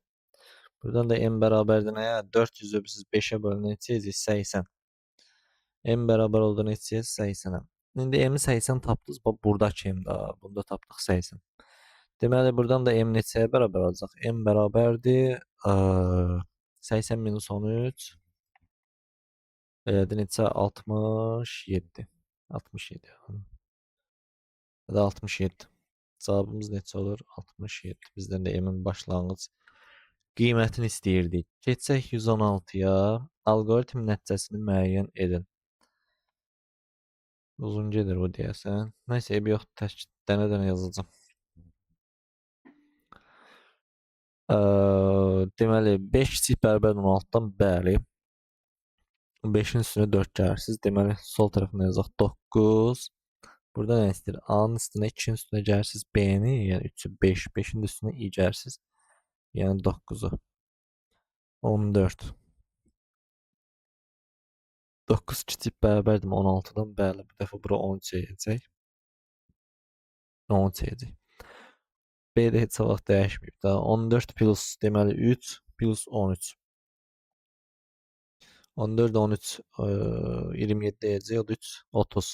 Speaker 1: Buradan da m bərabərdir nəyə? 400-ü siz 5-ə bölün neçə edəcək? 80. M bərabər oldu neçəyə? 80-ə. İndi m-i 80 tapdınız. Bax, buradakı m-də. Bunda tapdıq 80. Deməli, buradan da m neçəyə bərabər olacaq? M bərabərdir 80 minus 13. Elədi neçə? 67. 67. Ya da 67. Cavabımız neçə olur? 67. Bizdən də m-in başlanğıc qiymətini istəyirdik. Keçsək 116-ya. Alqoritm nəticəsini müəyyən edin. Uzun gedir bu deyəsən. Nəysə, eybi yoxdur. Tək dənə-dənə yazacağım. Deməli, 5 kiçik bərabər 16-dan bəli. 5-in üstünə 4 gəlirsiz. Deməli, sol tərəfinə yazaq 9. Burada nə istəyir? A-nın üstünə 2-in üstünə gəlirsiz B-ni, yəni 3-ü 5. 5-in üstünə i gəlirsiz. Yəni 9-u. 14. 9 kiçik bərabərdir 16-dan. Bəli, bu dəfə bura 13 edəcək. 13 edəcək. B-də heç vaxt dəyişməyib da. 14 plus deməli 3 plus 13. 14, 13, 27 edəcək. O da 3, 30.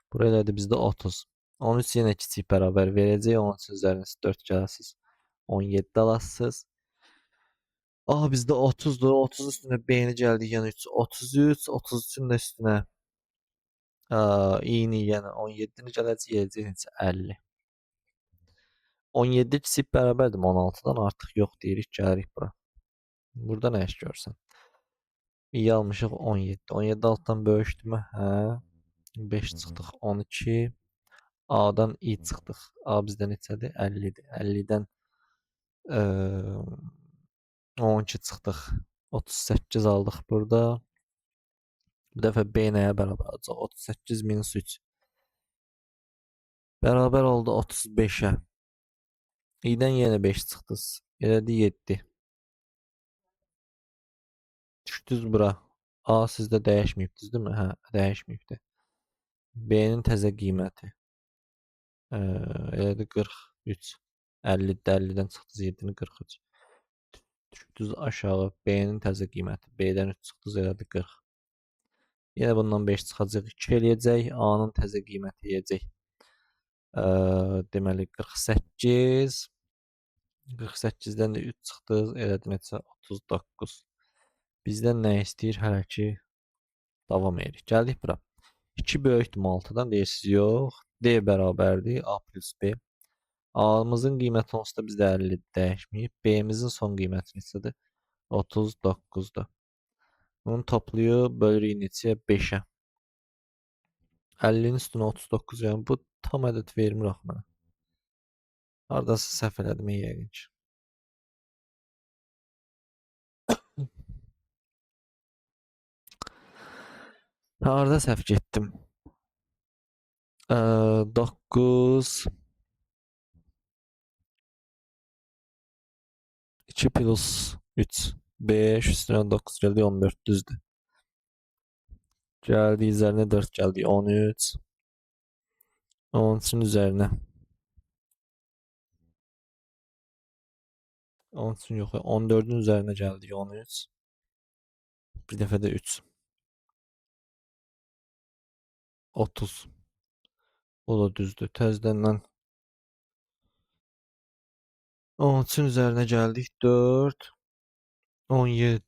Speaker 1: Buraya elədi bizdə 30. 13 yenə kiçik bərabər verəcək. 13 üzərinə 4 gələsiz. 17 alasınız. A bizdə 30-dur. 30 üstünə B-ni gəldik, yəni 3. 33, 33-ün də üstünə i-ni, yəni 17-ni gələcək neçə? 50. 17 kiçik bərabərdir 16-dan, artıq yox deyirik, gəlirik bura. Burada nə iş görsən? i almışıq 17. 17 altdan böyükdürmü? Hə. 5 çıxdıq 12. A'dan I çıxdıq. A bizdə neçədir? 50-dir. 50-dən 12 çıxdıq. 38 aldıq burada. Bu dəfə B nəyə bərabər olacaq? 38 minus 3. Bərabər oldu 35-ə. İ-dən yenə 5 çıxdınız. Elədi 7. Düşdünüz bura. A sizdə dəyişməyibdiniz, değil mi? Hə, dəyişməyibdi. B-nin təzə qiyməti. Elədi 43. 50-dən çıxdınız 7-ni 43. Düşdünüz aşağı. B-nin təzə qiyməti. B-dən 3 çıxdınız elədi 40. Yenə bundan 5 çıxacaq. 2 eləyəcək. A-nın təzə qiyməti eləyəcək. Deməli 48. 48-dən də 3 çıxdı. Elədi neçə? 39. Bizdən nə istəyir? Hələ ki davam edirik. Gəldik bura. 2 böyükdür 6-dan deyirsiniz. Yox. D bərabərdir. A plus B. A-mızın qiyməti onsuz da bizdə 50 dəyişməyib. B-mizin son qiyməti neçədir? 39-dur. Bunu toplayıb bölürük neçəyə? 5-ə. 50-nin üstünə 39 yəni bu tam ədəd vermir axı mənə. Hardasa səhv elədim yəqin ki. Harda səhv getdim? 9 2 plus 3 5 üstünə 9 gəldi 14 düzdür. Gəldi üzərinə 4 gəldi 13. 13-ün üzərinə 13-ün yox 14-ün üzərinə gəldi 13. Bir dəfə də 3. 30. O da düzdür. Təzədən 13-ün üzərinə gəldik 4. 17.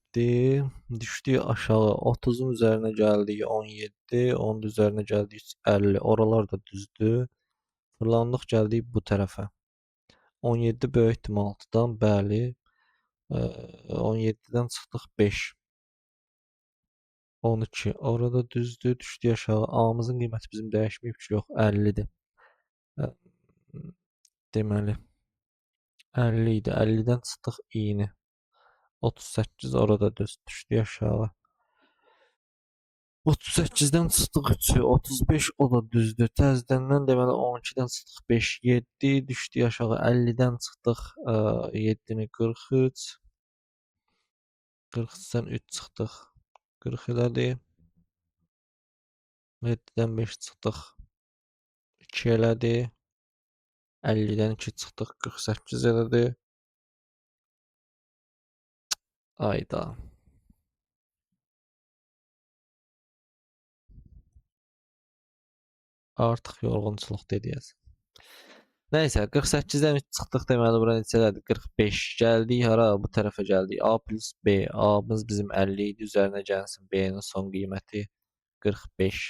Speaker 1: Düşdük aşağı. 30-un üzərinə gəldik 17. 10-un üzərinə gəldik 50. Oralar da düzdür. Fırlandıq gəldik bu tərəfə. 17 böyükdür 6-dan. Bəli. 17-dən çıxdıq 5. 12. Orada düzdür. Düşdük aşağı. A-mızın qiyməti bizim dəyişməyib ki, yox 50-dir. Deməli 50 idi. 50-dən çıxdıq i-ni. 38 orada düz düşdü aşağı. 38-dən çıxdıq 3-ü. 35 o da düzdür. Təzədəndən deməli 12-dən çıxdıq 5, 7 düşdü aşağı. 50-dən çıxdıq 7-ni 43. 43-dən 3 çıxdıq. 40 elədi. 7-dən 5 çıxdıq. 2 elədi. 50-dən 2 çıxdıq. 48 elədi. Ayda. Artıq yorğunçuluq dediyəsən. Nəysə 48-dən 3 çıxdıq deməli bura neçədir? 45. Gəldik hara? Bu tərəfə gəldik. A plus B. A-mız bizim 50 idi. Üzərinə gəlsin B-nin son qiyməti 45.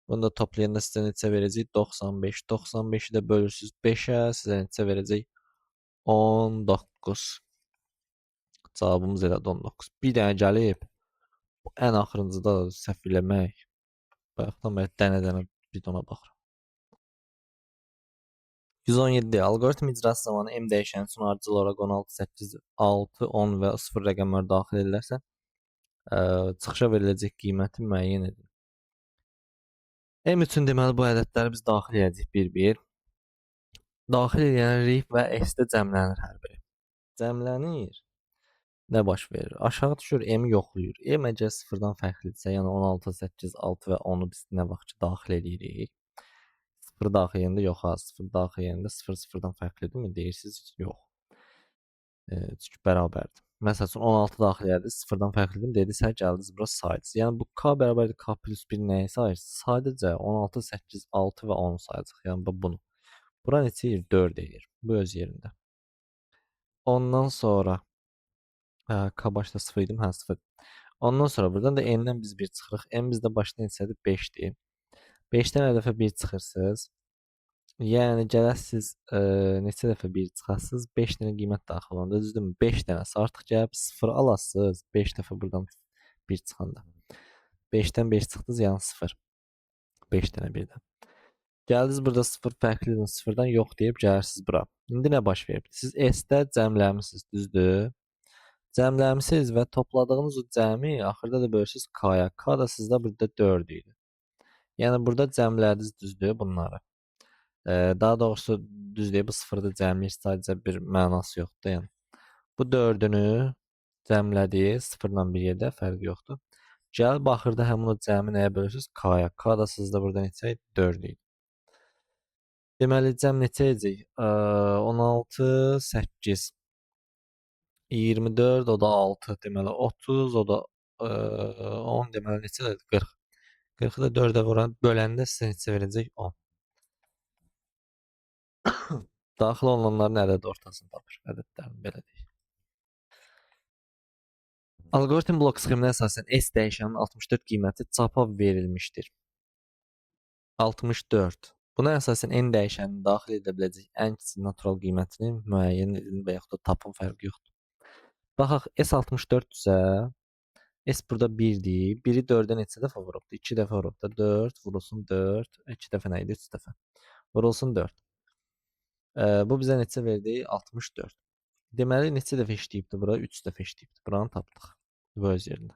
Speaker 1: Bunu da toplayanda sizə neçə verəcək? 95. 95-i də bölürsüz 5-ə, sizə neçə verəcək? 19. Cavabımız elədi 19. Bir dənə gəlib ən axırıncıda səhv eləmək. Bayaqdan bəri dənə-dənə bidona baxıram. 117. Alqoritm icrası zamanı M dəyişəni üçün ardıcıl olaraq 16, 8, 6, 10 və 0 rəqəmləri daxil edilərsə, çıxışa veriləcək qiyməti müəyyən edin. M üçün deməli bu ədədləri biz daxil edəcəyik bir-bir. Daxil edilərik və S-də cəmlənir hər biri. Cəmlənir. Nə baş verir? Aşağı düşür, M yoxlayır. M əgər 0-dan fərqlidirsə, yəni 16, 8, 6 və 10-u biz nə vaxt ki daxil edirik. 0 daxil edəndə yox, 0 daxil edəndə 0 0-dan fərqlidirmi? Deyirsiniz, yox. Çünki bərabərdir. Məsəl üçün 16 daxil edərdiniz, 0-dan fərqlidirmi? Dediniz, hə, gəldiniz bura sayırsınız. Yəni bu K bərabərdir K plus 1 nəyi sayırsınız? Sadəcə 16, 8, 6 və 10 sayacaq. Yəni bunu. Bura neçə edir? 4 edir. Bu öz yerində. Ondan sonra K başda 0 idim, hə 0. Ondan sonra buradan da N-dən biz 1 çıxırıq. N bizdə başda neçədir? 5-dir. 5-dən hər dəfə 1 çıxırsınız. Yəni gələsiz neçə dəfə 1 çıxasınız? 5 dənə qiymət daxil olanda, düzdürmü? 5 dənəsi artıq gəlib 0 alasınız. 5 dəfə buradan 1 çıxanda. 5-dən 5 çıxdınız, yəni 0. 5 dənə birdən. Gəldiniz burada 0 fərqlidir, 0-dan yox deyib gəlirsiniz bura. İndi nə baş verib? Siz S-də cəmləmisiniz, düzdür? Cəmləmisiniz və topladığınız o cəmi axırda da bölürsünüz K-ya. K da sizdə burada 4 idi. Yəni burada cəmlədiniz, düzdür bunları. Daha doğrusu düzdür, bu 0-da cəmləyir, sadəcə bir mənası yoxdur. Yəni bu 4-ünü cəmlədiniz, 0-la bir yerdə fərqi yoxdur. Gəlib axırda həmin o cəmi nəyə bölürsünüz? K-ya. K da sizdə burada neçə idi? 4 idi. Deməli cəm neçə edəcək? 16, 8, 24, o da 6, deməli 30, o da 10, deməli neçədir? 40. 40-ı da 4-ə vuran böləndə sizə neçə verəcək? 10. Daxil olunanların ədəd ortasını tapır. Ədədlərin belə deyək. Algoritm blok sxeminə əsasən S dəyişəninin 64 qiyməti çapa verilmişdir. 64. Buna əsasən n dəyişəninin daxil edə biləcək ən kiçik natural qiymətini müəyyən edin və yaxud da tapın, fərqi yoxdur. Baxaq, S64-dürsə, S burada 1-dir. 1-i 4-ə neçə dəfə vurubdur? 2 dəfə vurubdur. 4 vurulsun 4. 2 dəfə nə idi? 3 dəfə. Vurulsun 4. Bu bizə neçə verdi? 64. Deməli, neçə dəfə işləyibdir bura? 3 dəfə işləyibdir. Buranı tapdıq. Bu öz yerində.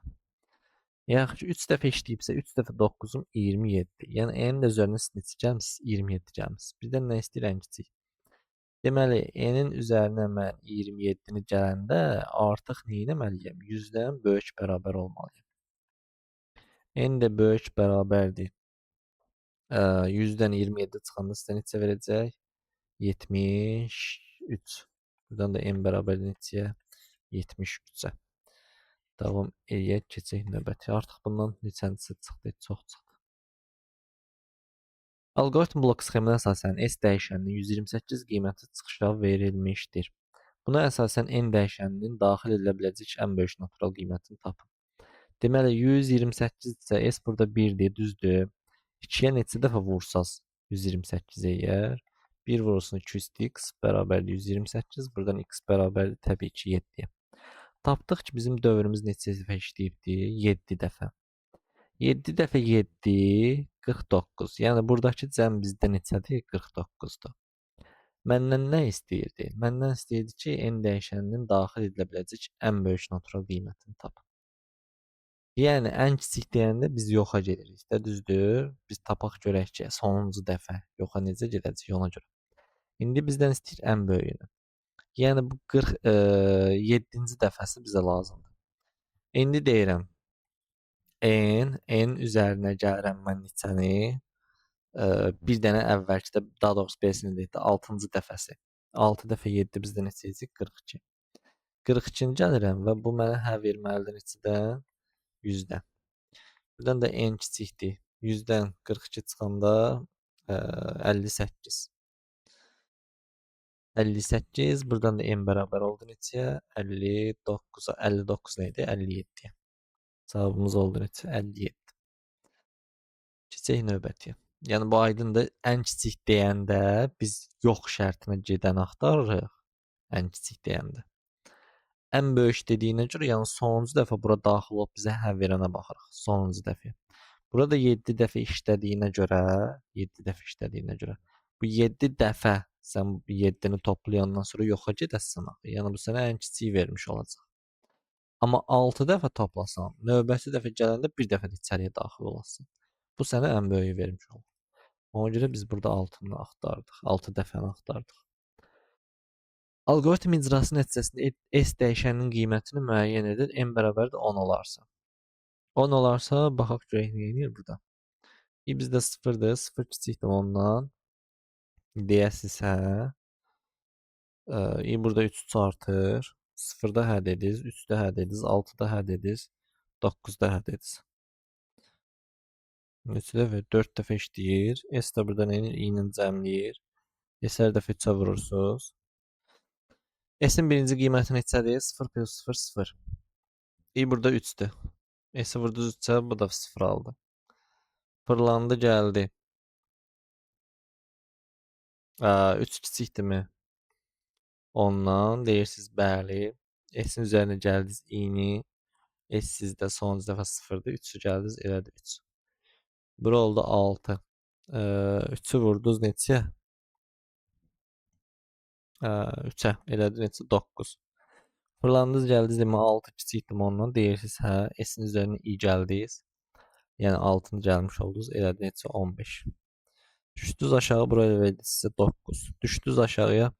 Speaker 1: Yaxşı, 3 dəfə işləyibsə 3 dəfə 9-um 27. Yəni n-in də üzərinə siz neçə gəlmisiniz? 27 gəlmisiniz. Bizdən nə istəyirəm kiçik? Deməli, n-in üzərinə mən 27-ni gələndə artıq nə etməliyəm? 100-dən böyük bərabər olmalıyam. N də böyük bərabərdir. 100-dən 27 çıxanda sizə neçə verəcək? 73. Buradan da n bərabərdir neçəyə? 73-ə. Davam eləyək, keçək növbəti. Artıq bundan neçəncisi çıxdı? Çox çıxdı. Algoritm blok sxeminə əsasən S dəyişəninin 128 qiyməti çıxışa verilmişdir. Buna əsasən n dəyişəninin daxil edilə biləcək ən böyük natural qiymətini tapın. Deməli, 128 isə S burada 1-dir, düzdür. 2-yə neçə dəfə vursaz 128 əgər? 1 vurulsun 200x bərabərdir 128. Buradan x bərabərdir təbii ki 7-yə. Tapdıq ki, bizim dövrümüz neçə dəfə işləyibdir? 7 dəfə. 7 dəfə 7, 49. Yəni, buradakı cəm bizdə neçədir? 49-dur. Məndən nə istəyirdi? Məndən istəyirdi ki, n dəyişəninin daxil edilə biləcək ən böyük natural qiymətini tapın. Yəni, ən kiçik deyəndə biz yoxa gedirik də, düzdür? Biz tapaq görək ki, sonuncu dəfə yoxa necə gedəcək ona görə. İndi bizdən istəyir ən böyüyünü. Yəni, bu 47-ci dəfəsi bizə lazımdır. İndi deyirəm, n üzərinə gəlirəm mən neçəni, bir dənə əvvəlkidə, daha doğrusu B-sini deyək də, 6-cı dəfəsi. 6 dəfə 7 bizdə neçə edəcək? 42. 42-ni gəlirəm və bu mənə hə verməlidir neçədən? 100-dən. Buradan da n kiçikdir. 100-dən 42 çıxanda 58. 58, buradan da n bərabər oldu neçəyə? 59-a. 59 nə idi? 57-yə. Cavabımız oldu neçə? 57. Keçək növbətiyə. Yəni, bu aydındır. Ən kiçik deyəndə biz yox şərtinə gedən axtarırıq. Ən kiçik deyəndə. Ən böyük dediyinə görə, yəni sonuncu dəfə bura daxil olub bizə hə verənə baxırıq. Sonuncu dəfə. Burada 7 dəfə işlədiyinə görə, bu 7 dəfə sən 7-ni toplayandan sonra yoxa gedəsən axı. Yəni, bu sənə ən kiçiyi vermiş olacaq. Amma 6 dəfə toplasan, növbəti dəfə gələndə bir dəfə də içəriyə daxil olasın. Bu sənə ən böyüyü vermiş olur. Ona görə biz burada 6-nı axtardıq. 6 dəfəni axtardıq. Algoritm icrası nəticəsində S dəyişəninin qiymətini müəyyən edir. N bərabərdir 10 olarsa. 10 olarsa, baxaq görək nə edir burada. Bizdə 0-dır. 0 kiçikdir ondan. Deyəsiz hə. Burada 3 artır. 0-da hə dediniz, 3-də hə dediniz, 6-da hə dediniz, 9-da hə dediniz. Neçə dəfə? 4 dəfə işləyir. S də burada nə ilə cəmləyir. S hər dəfə 3-ə vurursunuz. S-in birinci qiyməti neçədir? 0 plus 0, 0. Burada 3-dür. S-i vurdunuz 3-ə, bu da 0 aldı. Fırlandı, gəldi. 3 kiçikdirmi? Ondan deyirsiniz, bəli. S-in üzərinə gəldiniz, i-ni. S sizdə sonuncu dəfə 0-dır. 3-ü gəldiniz, elədir 3. Bura oldu 6. 3'ü vurdunuz neçə? 3'ə. Elədi neçə? 9. Fırlandınız gəldiniz demə 6 kiçikdir ondan. Deyirsiniz hə, S-in üzərinə i gəldiniz. Yəni 6-nı gəlmiş oldunuz. Elədi neçə? 15. Düşdünüz aşağı buraya verdi sizə 9. Düşdünüz aşağıya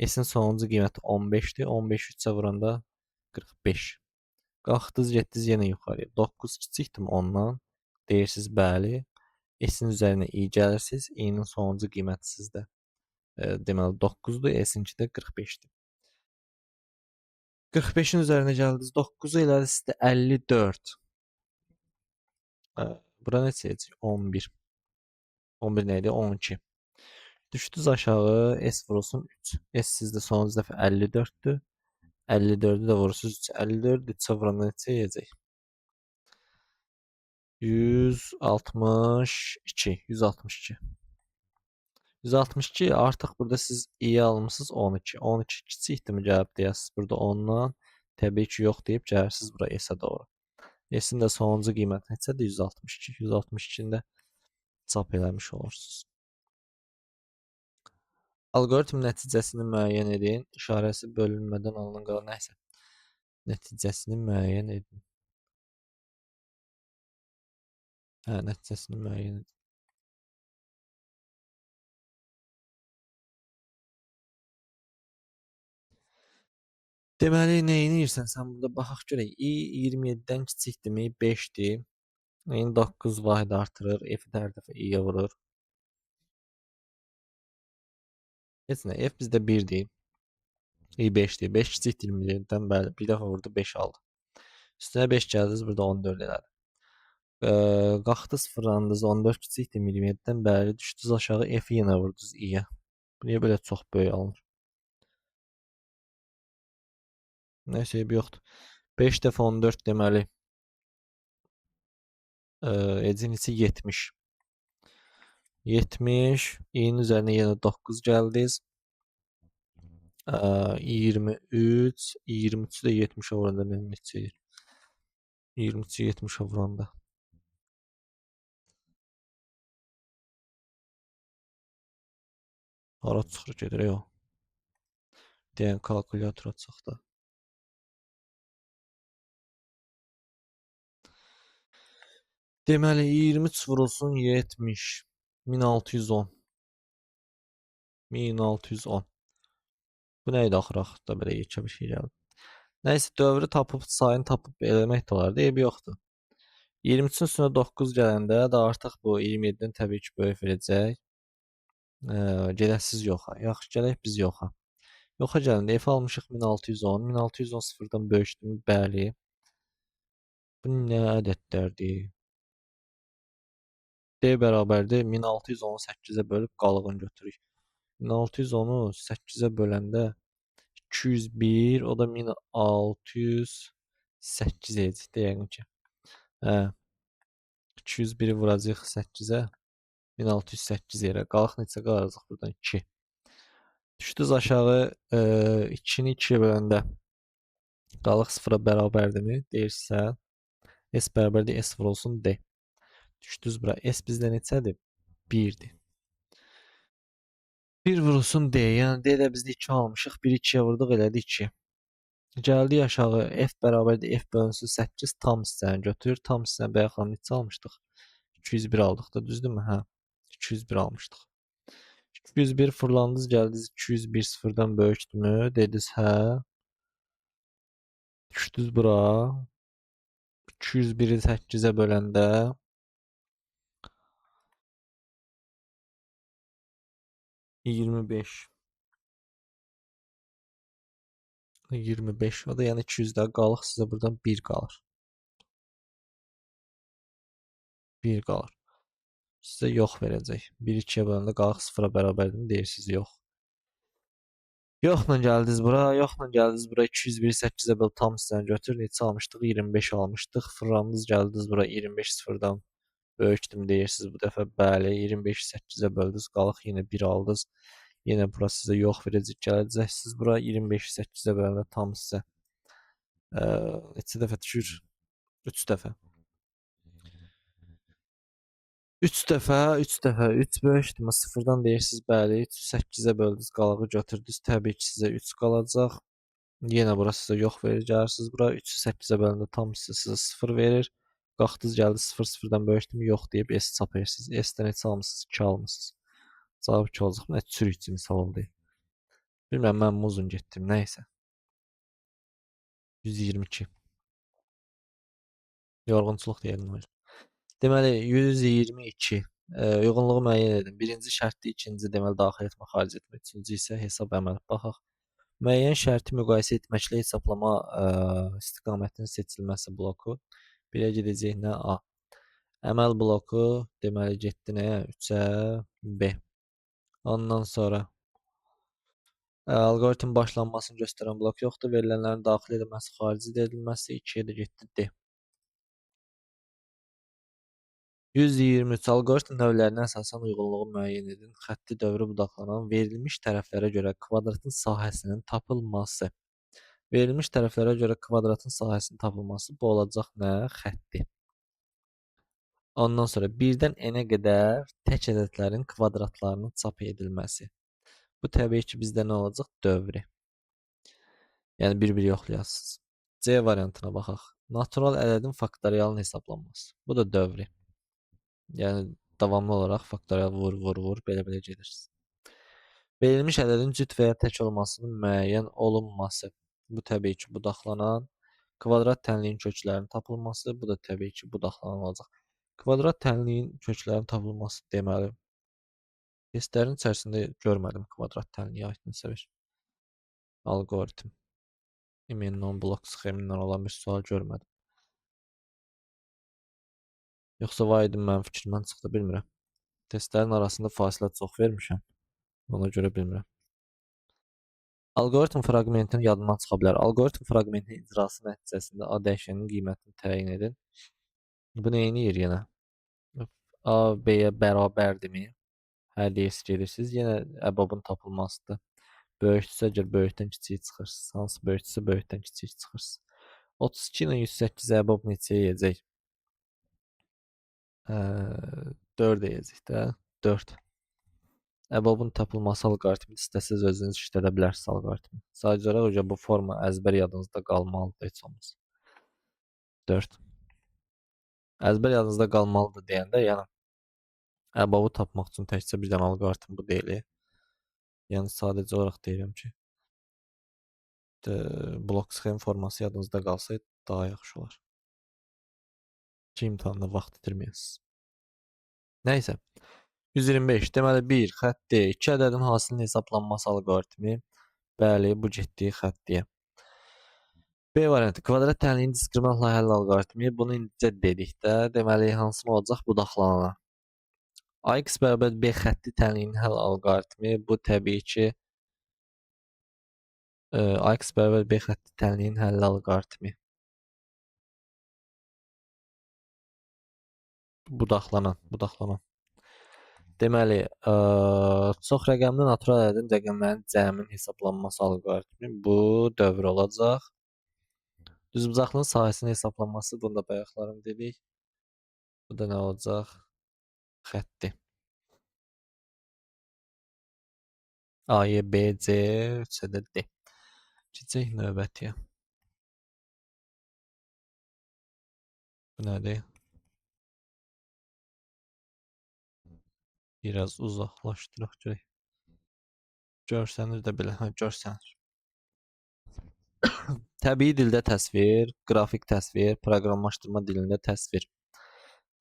Speaker 1: S-in sonuncu qiyməti 15'dir. 15 3'ə vuranda 45. Qalxdınız getdiniz yenə yuxarıya. 9 kiçikdir ondan. Deyirsiniz bəli. S-in üzərinə i gəlirsiniz. i-nin sonuncu qiyməti sizdə deməli 9'dur. S-inki də 45'dir. 45'in üzerine geldiniz. 9'u elədi sizdə 54. Bura ne seçecek? 11. 11 neydi? 12. Düşdünüz aşağı. S vurulsun 3. S sizdə sonuncu dəfə 54'dür. 54'ü də vurursunuz 3. 54 3'ə vuranda neçə yeyəcək? 162. 162. 162 artıq burada siz i almışsınız 12. 12 kiçikdir mi cavab deyəsiniz. Burada ondan təbii ki yox deyib gəlirsiniz bura S-ə doğru. S-in də sonuncu qiyməti neçədir? 162. 162-ni də çap eləmiş olursunuz. Alqoritm nəticəsini müəyyən edin. İşarəsi bölünmədən alınan qalan nəysə. Nəticəsini müəyyən edin. Hə, nəticəsini müəyyən edin. Deməli, nə edirsən sən burada baxaq görək. i 27-dən kiçikdirmi? 5-dir. i 9 vahid artırır. F-i hər dəfə i-yə vurur. Heç nə, F bizdə 1-dir. i 5-dir. 5 kiçikdir 27-dən bəli. Bir dəfə vurdu 5 aldı. Üstünə 5 gəldiniz burada 14 elədi. Qalxdınız fırlandınız 14 kiçikdir 27-dən bəli. Düşdünüz aşağı F-i yenə vurdunuz i-yə. Bu niyə belə çox böyük alınır? Nəysə eybi yoxdur. 5 dəfə 14 deməli. Ecinici 70. 70. i-nin üzərinə yenə 9 gəldiniz. 23. 23'ü də 70'ə vuranda neçə edir? 23'ü 70'ə vuranda. Hara çıxır gedir o. Deyən kalkulyator açaq da. Deməli 23 vurulsun 70. 1610. 1610. Bu neydi axırı da belə yekə bir şey gəldi. Nəysə dövrü tapıb sayını tapıb eləmək də olar. Eybi yoxdur. 23'ün üstünə 9 gələndə də artıq bu 27-dən təbii ki böyük verəcək. Gedəsiz yoxa. Yaxşı gələk biz yoxa. Yoxa gələndə F almışıq 1610. 1610 sıfırdan böyükdür. Bəli. Bu nə ədədlərdir? D bərabərdir 1610-u 8-ə bölüb qalığını götürürük. 1610-u 8-ə böləndə 201, o da 1608 edəcək yəqin ki. Hə. 201-i vuracaq 8-ə. 1608 yerə. Qalıq neçə qalacaq buradan? 2. Düşdünüz aşağı 2-ni 2-yə böləndə qalıq 0-a bərabərdirmi? Deyirsən. S bərabərdir S vurulsun D. Düşdünüz bura. S bizdə neçədir? 1-dir. 1 vurulsun D. Yəni D də bizdə 2 almışıq. 1-i 2-yə vurduq elədi 2. Gəldik aşağı. F bərabərdir F bölünsün 8 tam hissəni götür. Tam hissəni bayaqlar neçə almışdıq? 201 aldıq da düzdürmü? Hə. 201 almışdıq. 201 fırlandınız gəldiniz 201 sıfırdan böyükdürmü? Dediniz hə. Düşdünüz bura. 201-i 8-ə böləndə 25. 25. O da yəni 200-də qalıq sizə buradan 1 qalır. 1 qalır. Sizə yox verəcək. 1 2-yə böləndə qalıq 0-a bərabərdirmi? Deyirsiniz yox. Yoxla gəldiniz bura, yoxla gəldiniz bura 201 8-ə böl tam hissəni götür. Neçə almışdıq? 25 almışdıq. Fırlandınız gəldiniz bura 25 sıfırdan böyükdür deyirsiniz bu dəfə. Bəli, 25 8-ə böldünüz. Qalıq yenə 1 aldınız. Yenə bura sizə yox verəcək. Gələcəksiniz bura 25 8-ə böləndə tam hissə. Neçə dəfə düşür? 3 dəfə. 3 dəfə, 3 dəfə, 3 5 demə sıfırdan deyirsiniz, bəli. 3-ü 8-ə böldünüz, qalağı götürdünüz. Təbii ki, sizə 3 qalacaq. Yenə bura sizə yox verir. Gəlirsiniz bura 3-ü 8-ə böləndə tam sizə 0 verir. Qalxdınız, gəldiniz 0 0-dan bölüşdüm, yox deyib S çap edirsiniz. S-dən neçə almısınız? 2 almısınız. Cavab 2 olacaq. Nə çürükçü misal oldu. Bilmirəm, mən uzun getdim. Nəysə. 122. Yorğunçuluq deyəlim hocam. Deməli 122. Uyğunluğu müəyyən edin. Birinci şərtdə, ikinci deməli daxil etmə, xaric etmə, üçüncü isə hesab əməli. Baxaq. Müəyyən şərti müqayisə etməklə hesablama istiqamətinin seçilməsi bloku. Birə gedəcək nə A. Əməl bloku deməli getdi nəyə? 3-ə B. Ondan sonra alqoritm başlanmasını göstərən blok yoxdur. Verilənlərin daxil edilməsi, xaric edilməsi 2-yə də getdi D. 123 alqoritm növlərinə əsasən uyğunluğu müəyyən edin. Xətti dövrü budaqlanan verilmiş tərəflərə görə kvadratın sahəsinin tapılması. Verilmiş tərəflərə görə kvadratın sahəsinin tapılması bu olacaq nə? Xətti. Ondan sonra 1-dən n-ə qədər tək ədədlərin kvadratlarının çap edilməsi. Bu təbii ki, bizdə nə olacaq? Dövrü. Yəni bir-bir yoxlayasınız. C variantına baxaq. Natural ədədin faktorialın hesablanması. Bu da dövrü. Yəni davamlı olaraq faktorial vur, belə gedirsiniz. Verilmiş ədədin cüt və ya tək olmasının müəyyən olunması. Bu təbii ki, budaqlanan kvadrat tənliyin köklərinin tapılması. Bu da təbii ki, budaqlanan olacaq. Kvadrat tənliyin köklərinin tapılması deməli. Testlərin içərisində görmədim kvadrat tənliyə aid nəsə bir alqoritm. İmenon blok sxemindən olan bir sual görmədim. Yoxsa vaydım mənim fikrimdən çıxdı, bilmirəm. Testlərin arasında fasilə çox vermişəm. Ona görə bilmirəm. Alqoritm fraqmentini yadından çıxa bilər. Alqoritm fraqmentinin icrası nəticəsində A dəyişəninin qiymətini təyin edin. Bu neyini yer yenə? A B-yə bərabərdirmi? Hər deyirsiz gedirsiniz. Yenə əbabın tapılmasıdır. Böyükdürsə, əgər böyükdən kiçiyi çıxırsınız. Hansı böyükdürsə, böyükdən kiçiyi çıxırsınız. 32 ilə 108 əbab neçəyə yeyəcək? 4 yeyəcək də. 4. Əbabın tapılması alqoritmi istəsiz özünüz işlədə bilərsiniz alqoritmi. Sadəcə olaraq bu forma əzbər yadınızda qalmalıdır heç olmasa. 4. Əzbər yadınızda qalmalıdır deyəndə, yəni əbabı tapmaq üçün təkcə bir dənə alqoritm bu deyil. Yəni sadəcə olaraq deyirəm ki, blok sxem forması yadınızda qalsaydı daha yaxşı olar. Ki imtahanda vaxt itirməyəsiniz. Nəysə. 125. Deməli 1 xətti 2 ədədin hasilinin hesablanması alqoritmi. Bəli, bu getdi xəttiyə. B variantı kvadrat tənliyin diskriminantla həll alqoritmi. Bunu indicə dedik də. Deməli hansı olacaq? Budaqlanan. AX bərabər B xətti tənliyin həll alqoritmi. Bu təbii ki AX bərabər B xətti tənliyin həll alqoritmi. Budaqlanan. Deməli, çox rəqəmli natural ədədin rəqəmlərin cəminin hesablanması alqoritmi bu dövr olacaq. Düzbucaqlının sahəsinin hesablanması, bunu da bayaqlarım dedik. Bu da nə olacaq? Xətti. A-yə, B, C, 3-ə də D. Keçək növbətiyə. Bu nədir? Biraz uzaqlaşdıraq görək. Görsənir də belə, görsənir. Təbii dildə təsvir, qrafik təsvir, proqramlaşdırma dilində təsvir.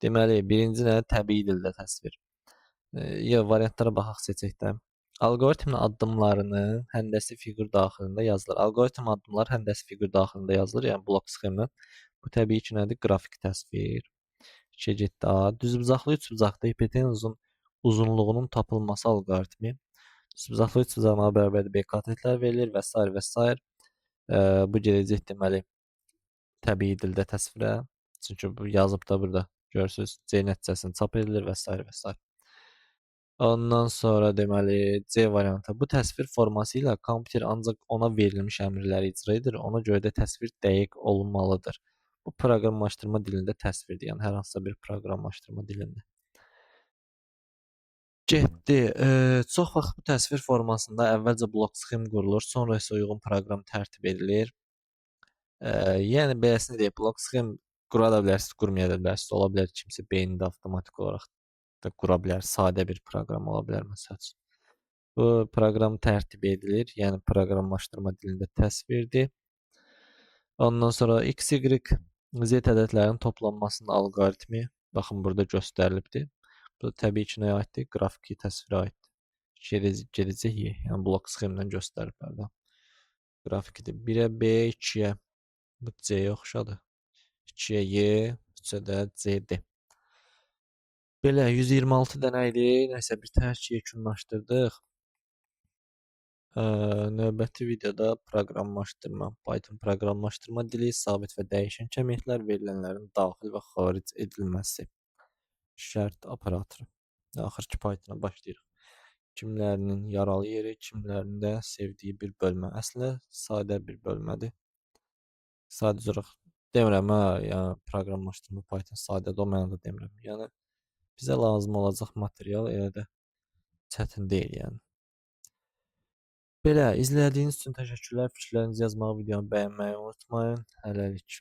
Speaker 1: Deməli, birinci nə? Təbii dildə təsvir. Variantlara baxaq seçəkdə. Alqoritmin addımlarını həndəsi fiqur daxilində yazılır. Alqoritm addımlar həndəsi fiqur daxilində yazılır, yəni blok sxemlə. Bu təbii ki, nədir? Qrafik təsvir. 2 getdi A. Düzbucaqlı üçbucaqda hipotenuzun uzunluğunun tapılması alqoritmi. Düzbucaqlı üçbucağına bərabər B katetlər verilir və s. və s. Bu gedəcək deməli təbii dildə təsvirə. Çünki bu yazıb da burada görürsüz. C nəticəsini çap edilir və s. və s. Ondan sonra deməli C variantı. Bu təsvir forması ilə kompüter ancaq ona verilmiş əmrləri icra edir. Ona görə də təsvir dəqiq olmalıdır. Bu proqramlaşdırma dilində təsvirdir. Yəni hər hansısa bir proqramlaşdırma dilində. Getdi. Çox vaxt bu təsvir formasında əvvəlcə blok sxem qurulur, sonra isə uyğun proqram tərtib edilir. Yəni beləsini deyək, blok sxem qura da bilərsiniz, qurmaya da bilərsiniz. Ola bilər kimsə beynində avtomatik olaraq da qura bilər, sadə bir proqram ola bilər məsəl üçün. Bu proqram tərtib edilir, yəni proqramlaşdırma dilində təsvirdir. Ondan sonra x, y, z ədədlərinin toplanmasının alqoritmi, baxın burada göstərilibdir. Bu da təbii ki, nəyə aiddir? Qrafiki təsvirə aiddir. Gedəcək y, yəni blok sxemlə göstəriblər də. Grafikidir. 1-ə b, 2-yə bu c-yə oxşadır. 2-yə y, 3-ə də c-dir. Belə 126 dənə idi. Nəsə bir tərk yekunlaşdırdıq. Növbəti videoda proqramlaşdırma, Python proqramlaşdırma dili, sabit və dəyişən kəmiyyətlər, verilənlərin daxil və xaric edilməsi, şərt operatoru. Axır ki, Pythona başlayırıq. Kimlərinin yaralı yeri, kimlərinin də sevdiyi bir bölmə. Əslində sadə bir bölmədir. Sadəcə olaraq demirəm, yəni proqramlaşdırma Python sadədir, o mənada demirəm. Yəni bizə lazım olacaq material elə də çətin deyil, yəni. Belə, izlədiyiniz üçün təşəkkürlər. Fikirlərinizi yazmağı, videonu bəyənməyi unutmayın. Hələlik.